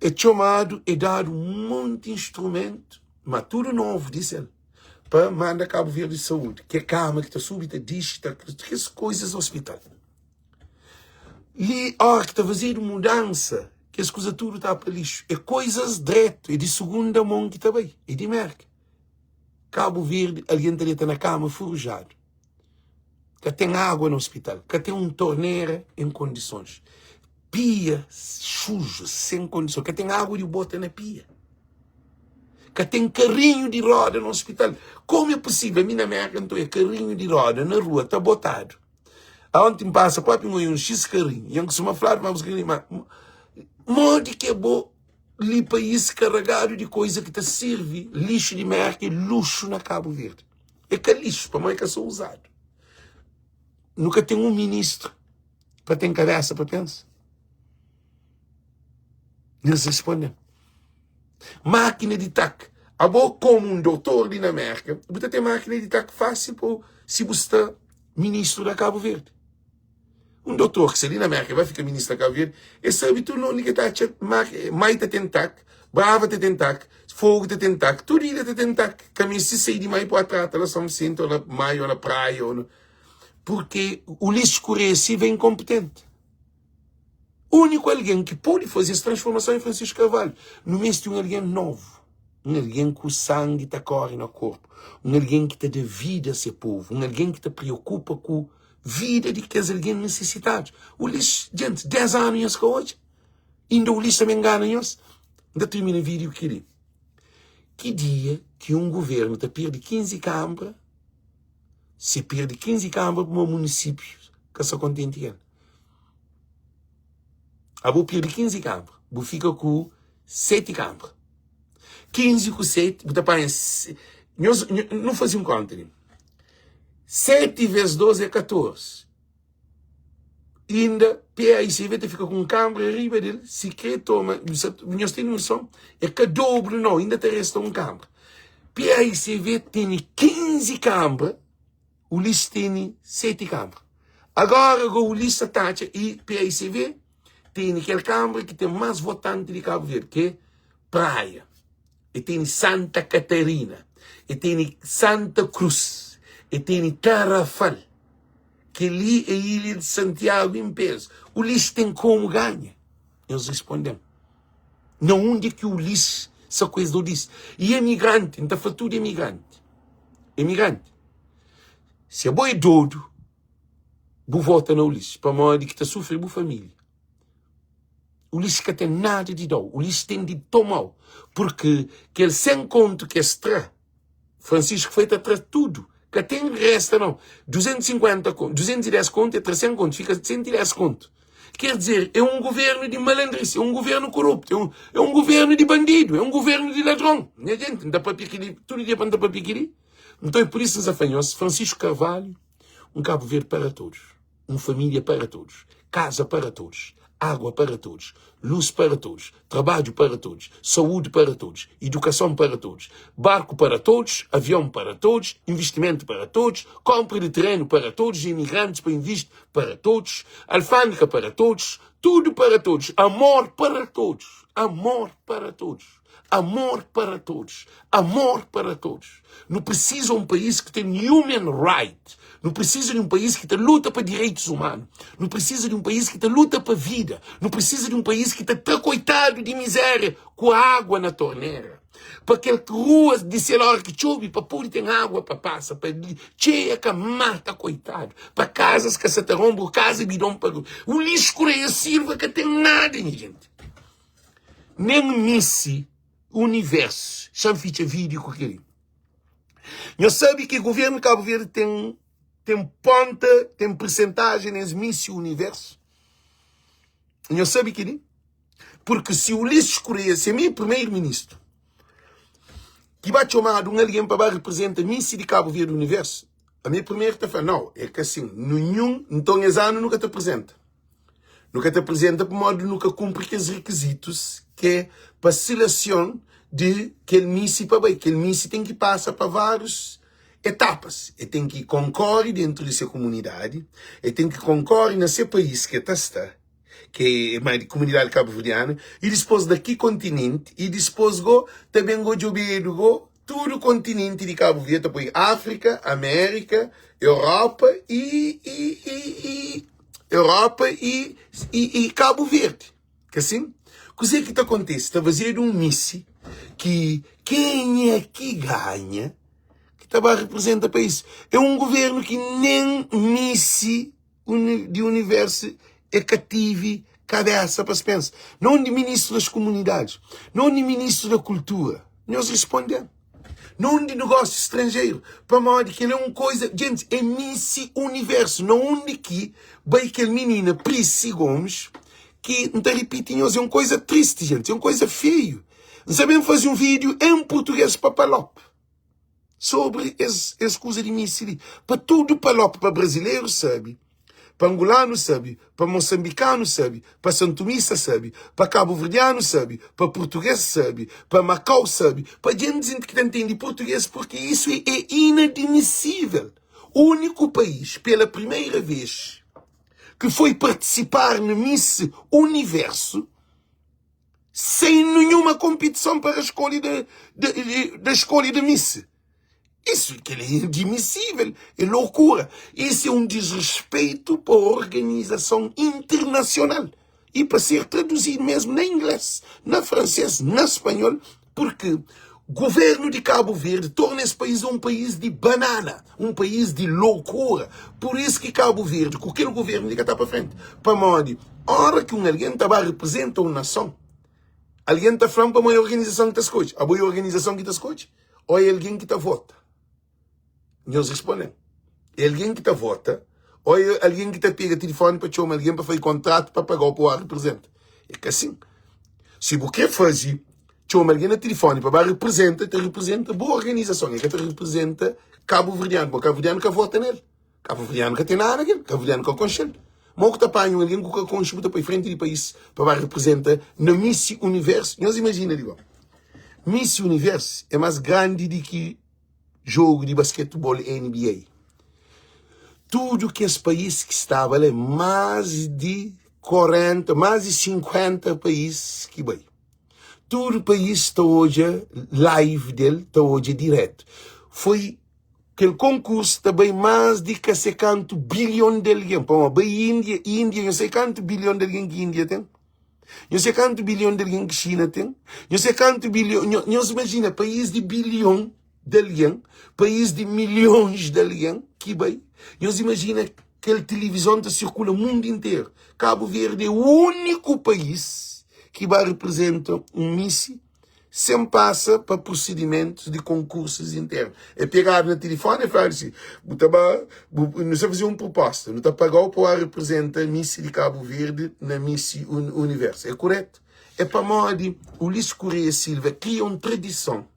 É chamado, é dado um monte de instrumento, mas tudo novo, disse ele, para mandar Cabo Verde de Saúde, que é cama, que está súbita, diz, que as coisas do hospital. E a hora que está fazendo mudança, que as coisas tudo está para lixo, é coisas direto, é de segunda mão que está bem, é de América. Cabo Verde, alguém está na cama, forjado. Que tem água no hospital, que tem uma torneira em condições. Pia sujo, sem condições, que tem água de bota na pia. Que tem carrinho de roda no hospital. Como é possível? A minha América não tem carrinho de roda na rua, está botado. Aonde passa, papi, um X carrinho. E se uma falar, vamos carrinho, mas modo que é bom, ali país carregado de coisa que te serve, lixo de América, luxo na Cabo Verde. É que é lixo, para mãe que é só usado. Nunca tem um ministro para ter cabeça para pensar. Eles respondem. Máquina de tac. A boa como um doutor ali na América, você tem máquina de tac fácil para se você está ministro da Cabo Verde. Um doutor que se ali na América vai ficar ministro da Cabo Verde, e sabe tudo não liga tá mais te tem tac, brava te tem tac, fogo te tem tac, tudo ainda te tem tac. Caminho se sai de mais para trás, ela só sente ou na maio ou na praia ou no... Porque o Ulisses Correia Silva é incompetente. O único alguém que pode fazer essa transformação é Francisco Carvalho. No mês de um alguém novo. Um alguém que o sangue está corre no corpo. Um alguém que está de vida a seu povo. Um alguém que te preocupa com a vida de que alguém necessitados. O Ulisses, gente, 10 anos que hoje. Ainda o Ulisses também engana nós. Ainda termina o vídeo que queria. Que dia que um governo te perde 15 câmaras, se perde 15 câmaras para um município que só contente ele. A boa perde 15 câmaras, boa fica com 7 câmaras. 15 com 7, você pensa, não fazia um conta. 7 vezes 12 é 14. Ainda, PAICV fica com um câmara arriba dele, se quer toma, nós temos noção, é que dobro não, ainda te resta um câmara. PAICV tem 15 câmaras, o Ulisses tem 7 câmaras. Agora o Ulisses taxa e PAICV tem aquela câmara que tem mais votante de Cabo Verde, que é Praia. E tem Santa Catarina. E tem Santa Cruz. E tem Tarrafal. que ali é a ilha de Santiago em peso. O Ulisses tem como ganha? Eles respondem. Não onde é que o Ulisses, essa coisa do Ulisses. E é migrante, então foi tudo imigrante. Imigrante. Se é boi doido, vou votar no Ulisses, para modo que está sofrendo boa família. O Ulisses que tem nada de dó. O Ulisses tem de tomar. Porque aquele sem conto que é extra, Francisco feito atrás de tudo. Que tem resta não. 250 conto, 210 conto é 300 conto, fica 110 conto. Quer dizer, é um governo de malandrice, é um governo corrupto, é um governo de bandido, é um governo de ladrão. Minha gente, não dá para piquiri, todo dia para não para piquiri. Então é por isso nos afanhou-se Francisco Carvalho, um Cabo Verde para todos, uma família para todos, casa para todos, água para todos, luz para todos, trabalho para todos, saúde para todos, educação para todos, barco para todos, avião para todos, investimento para todos, compra de terreno para todos, imigrantes para investir para todos, alfândega para todos, tudo para todos, amor para todos, amor para todos. Amor para todos. Amor para todos. Não precisa um país que tem human right. Não precisa de um país que luta para direitos humanos. Não precisa de um país que luta para vida. Não precisa de um país que está coitado de miséria com a água na torneira. Para aquelas ruas de celular que chove, para pôr tem água para passar. Para cheia que mata, coitado. Para casas que se terrombam, casa bidão para o lixo Coreia Silva que tem nada, minha gente. Nem Missi Universo, já fiz vídeo com aquele. Eu sabe que o governo de Cabo Verde tem ponta, tem percentagem nesse Miss Universo. Eu sabe que nem? Porque se o Ulisses Correia, se é meu primeiro-ministro, que vai chamar um alguém para representar Miss de Cabo Verde Universo, a minha primeira está falando, não, é que assim, nenhum, então esse ano nunca te apresenta. Nunca te apresenta por modo nunca cumpre aqueles requisitos que é para seleção de aquele Missi para bem. Aquele Missi tem que passar para várias etapas. Ele tem que concorrer dentro dessa comunidade. Ele tem que concorrer nesse país que está, que é a comunidade cabo-verdiana. E depois daqui continente. E depois também go todo o continente de Cabo Verde. Depois África, América, Europa e Cabo Verde. Que assim? O que é que acontece? Está fazendo um Missi que quem é que ganha, que estava a representar o país. É um governo que nem Missi de universo é cativo cabeça para se pensar. Não de ministro das comunidades, não de ministro da cultura. Nós respondemos. Não de negócio estrangeiro. Para modo que não é uma coisa... Gente, é Missi Universo. Não onde que vai aquele menina Prisci Gomes que, não te repetem, é uma coisa triste, gente. É uma coisa feia. Nós sabemos fazer um vídeo em português para Palop. Sobre essa coisa de Missi. Para todo Palop, para brasileiro, sabe? Para angolano, sabe? Para moçambicano, sabe? Para santomista, sabe? Para cabo-verdiano, sabe? Para português, sabe? Para Macau, sabe? Para gente que não entende português, porque isso é inadmissível. O único país, pela primeira vez, que foi participar no Miss Universo sem nenhuma competição para a escolha da escolha da Miss. Isso que é inadmissível, é loucura. Isso é um desrespeito para a organização internacional. E para ser traduzido mesmo na inglês, na francês, na espanhol, porque o governo de Cabo Verde torna esse país um país de banana, um país de loucura. Por isso que Cabo Verde, qualquer governo liga está para frente. Para modo, a hora que alguém representa uma nação, alguém está falando para uma organização que está escute. A boa organização que está escute? Ou é alguém que está vota? Nós respondemos. É alguém que está vota, ou é alguém que está pega telefone para chamar alguém para fazer contrato para pagar o que representa. É que assim, se você quer fazer, chama alguém no telefone para representa, te representa boa organização, é que te representa cabo-verdiano, porque cabo-verdiano que vota nele. Cabo-verdiano que tem nada, cabo-verdiano que é consciente. Mas que apanha alguém que é consciente para frente do país, para representa no Miss Universo. Nós imaginamos, digo, Miss Universo é mais grande do que jogo de basquetebol NBA. Tudo que esse país que estava ali, mais de 40, mais de 50 países que vai. Todo o país está hoje live dele, está hoje direto. Foi aquele concurso também mais de que se canto bilhão de alguém. Pô, bem Índia, eu sei quanto bilhão de alguém que Índia tem. Eu sei quanto bilhão de alguém que China tem. Eu sei quanto bilhão, eu imagina, país de bilhão de alguém, país de milhões de alguém, que bem. Eu imagina que a televisão circula o mundo inteiro. Cabo Verde é o único país que vai representar um míssil sem passa para procedimentos de concursos internos. É pegar no telefone e falar assim, não sei fazer uma proposta, não está pagar para representar a míssil de Cabo Verde na míssil universo. É correto? É para modo, o Ulisses Correia Silva cria uma tradição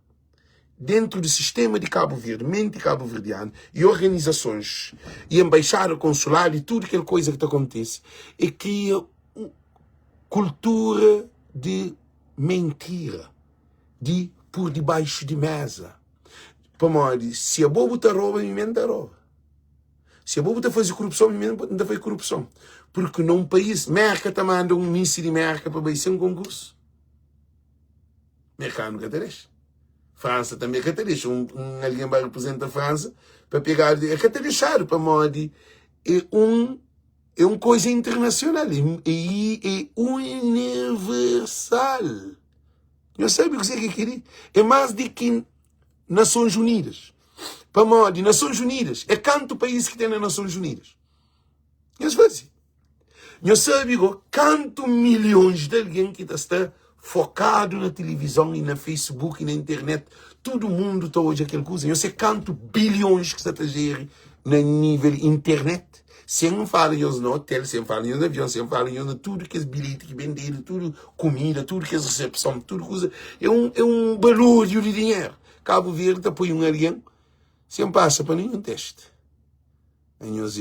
dentro do sistema de Cabo Verde, mente cabo-verdiano, e organizações, e embaixada consular, e tudo aquela coisa que acontece, é que cultura de mentira, de por debaixo de mesa. Para modo, se a bobo está rouba, me mente rouba. Se a bobo está fazer corrupção, me mente não faz corrupção. Porque num país, Merca está mandando um míssil de Merca para baixar um concurso. Merca nunca deixa. França também é deixa. Alguém vai representar a França para pegar. É deixar para modo. É uma coisa internacional. É universal. Eu sei o que você quer. É mais do que Nações Unidas. Para modo, Nações Unidas. É quanto país que tem nas Nações Unidas. Eu sei assim. Eu sei quanto milhões de alguém que está focado na televisão e na Facebook e na internet. Todo mundo está hoje aquele coisa. Eu sei quanto bilhões que está a gerir no nível internet. Sem falar no hotel, sem falar no avião, sem falar em tudo que é bilhete que venderam, tudo comida, tudo que é recepção, tudo coisa. É um barulho de dinheiro. Cabo Verde apoia um alguém, sem passa para nenhum teste.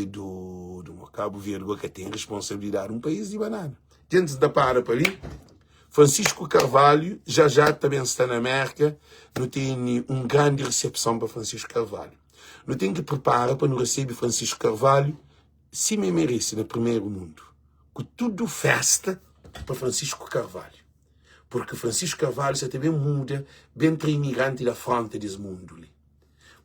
Do Cabo Verde que tem responsabilidade um país de banana. Antes da para ali, Francisco Carvalho, já também está na América, não tem uma grande recepção para Francisco Carvalho. Não tem que preparar para não receber Francisco Carvalho, se me merece no primeiro mundo. Com tudo festa para Francisco Carvalho. Porque Francisco Carvalho se também muda bem para imigrante da fronte desse mundo.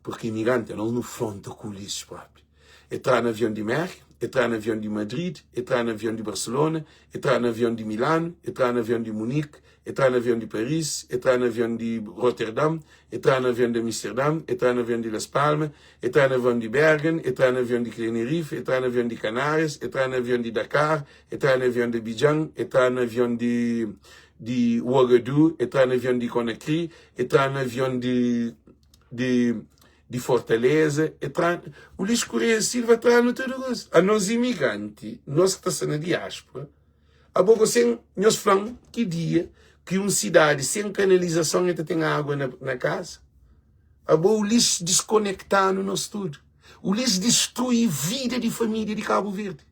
Porque imigrante não no fronte com o Ulisses próprio. Entrar no avião de Merck, entrar no avião de Madrid, entrar no avião de Barcelona, entrar no avião de Milano, entrar no avião de Munique, entrar no avião de Paris, entrar no avião de Rotterdam, entrar no avião de Amsterdam, entrar no avião de Las Palmas, entrar no avião de Bergen, entrar no avião de Tenerife, entrar no avião de Canárias, entrar no avião de Dakar, entrar no avião de Abidjan, entrar no avião de Ouagadougou, entrar no avião de Conakry, entrar no avião de Fortaleza, o Ulisses Correia Silva entrar no todo isso. A nós imigrantes, nós que estamos na diáspora, a pouco sem nós falamos que dia que uma cidade sem canalização ainda tem água na casa. A pouco o Ulisses desconectar no nosso tudo. O Ulisses destrói a vida de família de Cabo Verde.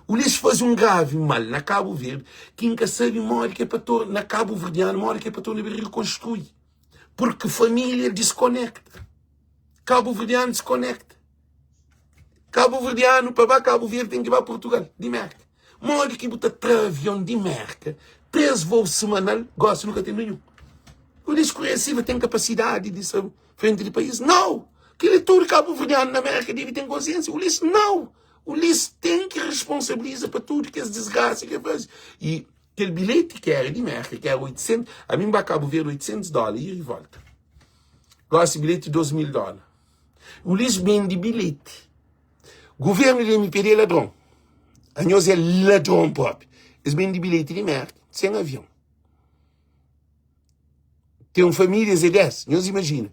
O Ulisses faz um grave mal na Cabo Verde que nunca sabe uma hora que é para tornar na Cabo Verdeano, uma hora que é para tornar reconstruir. Porque família desconecta. Cabo Verdeano desconecta. Cabo Verdeano, para Cabo Verde tem que ir para Portugal, de Merca. Uma hora que bota avião de Merca, 3 voos semanal, gosto, nunca tem nenhum. O Ulisses Correia Silva tem capacidade de ser frente de país? Não! Aquele todo Cabo Verdeano na América deve ter consciência. O Ulisses não! O Ulisses tem que responsabilizar para tudo que é desgraça que faz. E aquele bilhete que era de Merca, que era 800, a mim vai Cabo Verde $800 e volta. Agora esse bilhete de $2.000. O Ulisses vende bilhete. O governo de MPD é ladrão. A nós é ladrão próprio. Eles vendem bilhete de Merca, sem avião. Tem uma família de 10. Nós imagina.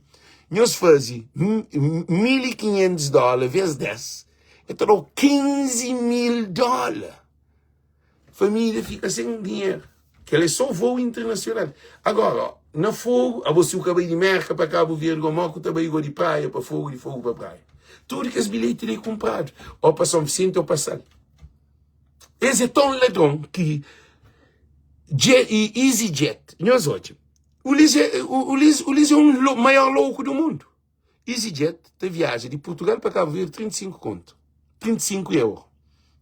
Nós fazemos $1.500 vezes 10. Então, $15.000. A família fica sem dinheiro. Que ela é só voo internacional. Agora, na fogo, a você o cabelo de Merca para Cabo Verde, o moco também igual de praia, para fogo, de fogo para praia. Tudo que os bilhetes ele comprado, ou para São Vicente ou para Sal. Esse é tão ladrão que EasyJet, nós hoje, o Ulisses é o maior louco do mundo. EasyJet te viaja de Portugal para Cabo Verde 35 conto. 35 euros.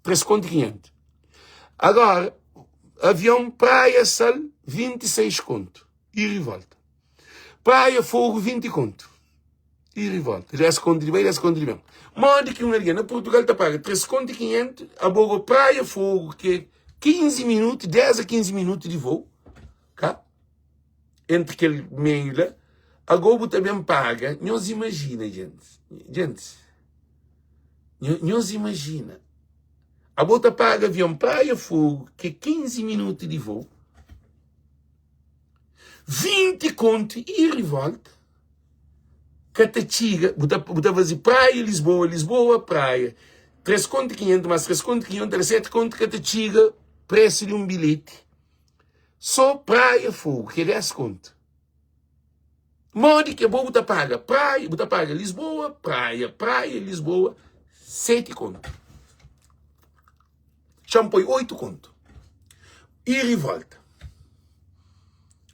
3 conto e 500. Agora, avião praia Sal 26 conto. E volta. Praia Fogo 20 conto. e revolta. 10 conto de bem, 10 conto de bem. Modo que um alguém na Portugal te paga 3 conto e 500, a boa praia, fogo, que 15 minutos, 10 a 15 minutos de voo, cá? Entre aquele meio lá, a Globo também paga, não se imagina, gente, não se imagina. A bota paga avião praia, fogo, que 15 minutos de voo, 20 conto e revolta. Catachiga, bota fazer praia, Lisboa, praia. 3 conto 500, mais 3 conto 500, 7 conto Catachiga, preço de um bilhete. Só praia, fogo, que 10 conto. Modo que a boa paga praia, paga Lisboa, praia, Lisboa, 7 conto. Champoi 8 conto. E revolta.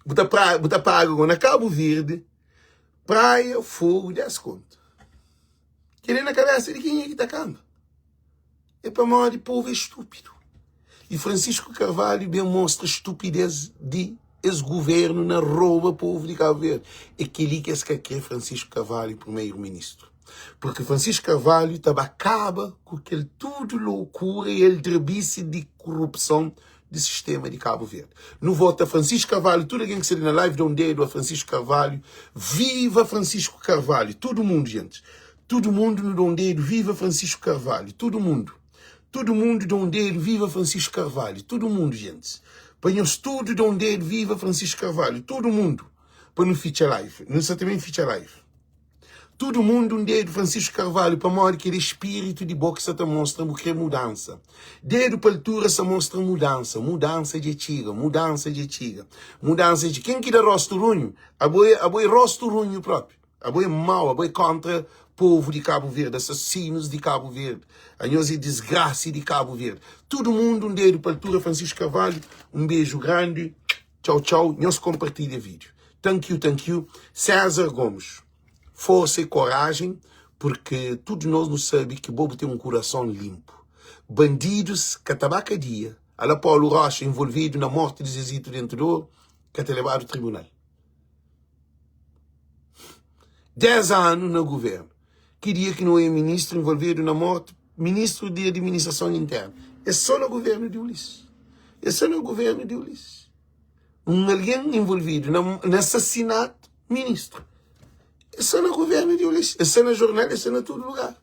Bota paga na Cabo Verde, praia, fogo, 10 conto. Querendo na cabeça de quem é que está camba? É para maior de povo estúpido. E Francisco Carvalho bem mostra a estupidez de ex-governo na rouba povo de Cabo Verde. É aquele que é Francisco Carvalho primeiro-ministro. Porque Francisco Carvalho acaba com aquele tudo loucura e ele drebice de corrupção do sistema de Cabo Verde. No voto a Francisco Carvalho, tudo alguém que seria na live dá um dedo a Francisco Carvalho. Viva Francisco Carvalho. Todo mundo, gente. Todo mundo no dá um dedo. Viva Francisco Carvalho. Todo mundo. Todo mundo dá um dedo. Viva Francisco Carvalho. Todo mundo, gente. Põe-os tudo dá um dedo. Viva Francisco Carvalho. Todo mundo. Põe no Feature Live. Não sei também Feature Live. Todo mundo um dedo Francisco Carvalho para mostrar que ele espírito de boxe te mostra que é mudança. Dedo para altura se mostra mudança. Mudança de tiga, mudança de tiga. Mudança de quem que dá rosto runho? A boi rosto runho próprio. A boi mau, a boi contra povo de Cabo Verde, assassinos de Cabo Verde. A nossa desgraça de Cabo Verde. Todo mundo um dedo para altura Francisco Carvalho. Um beijo grande. Tchau, tchau. Nós compartilha o vídeo. Thank you. César Gomes. Força e coragem, porque todos nós não sabemos que o Bobo tem um coração limpo. Bandidos que tabaca dia, a Paulo Rocha envolvido na morte de Zezito Dentador, que te levado ao tribunal. 10 anos no governo. Queria que não é ministro envolvido na morte, ministro de administração interna. É só no governo de Ulisses. É só no governo de Ulisses. Alguém envolvido no assassinato, ministro. É só no governo de Ulisses, é só na jornal, é só em todo lugar.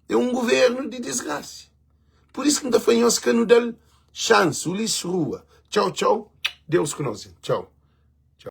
É um governo de desgraça. Por isso que não está fazendo que não dá chance. Ulisses Rua. Tchau, tchau. Deus conosco. Tchau.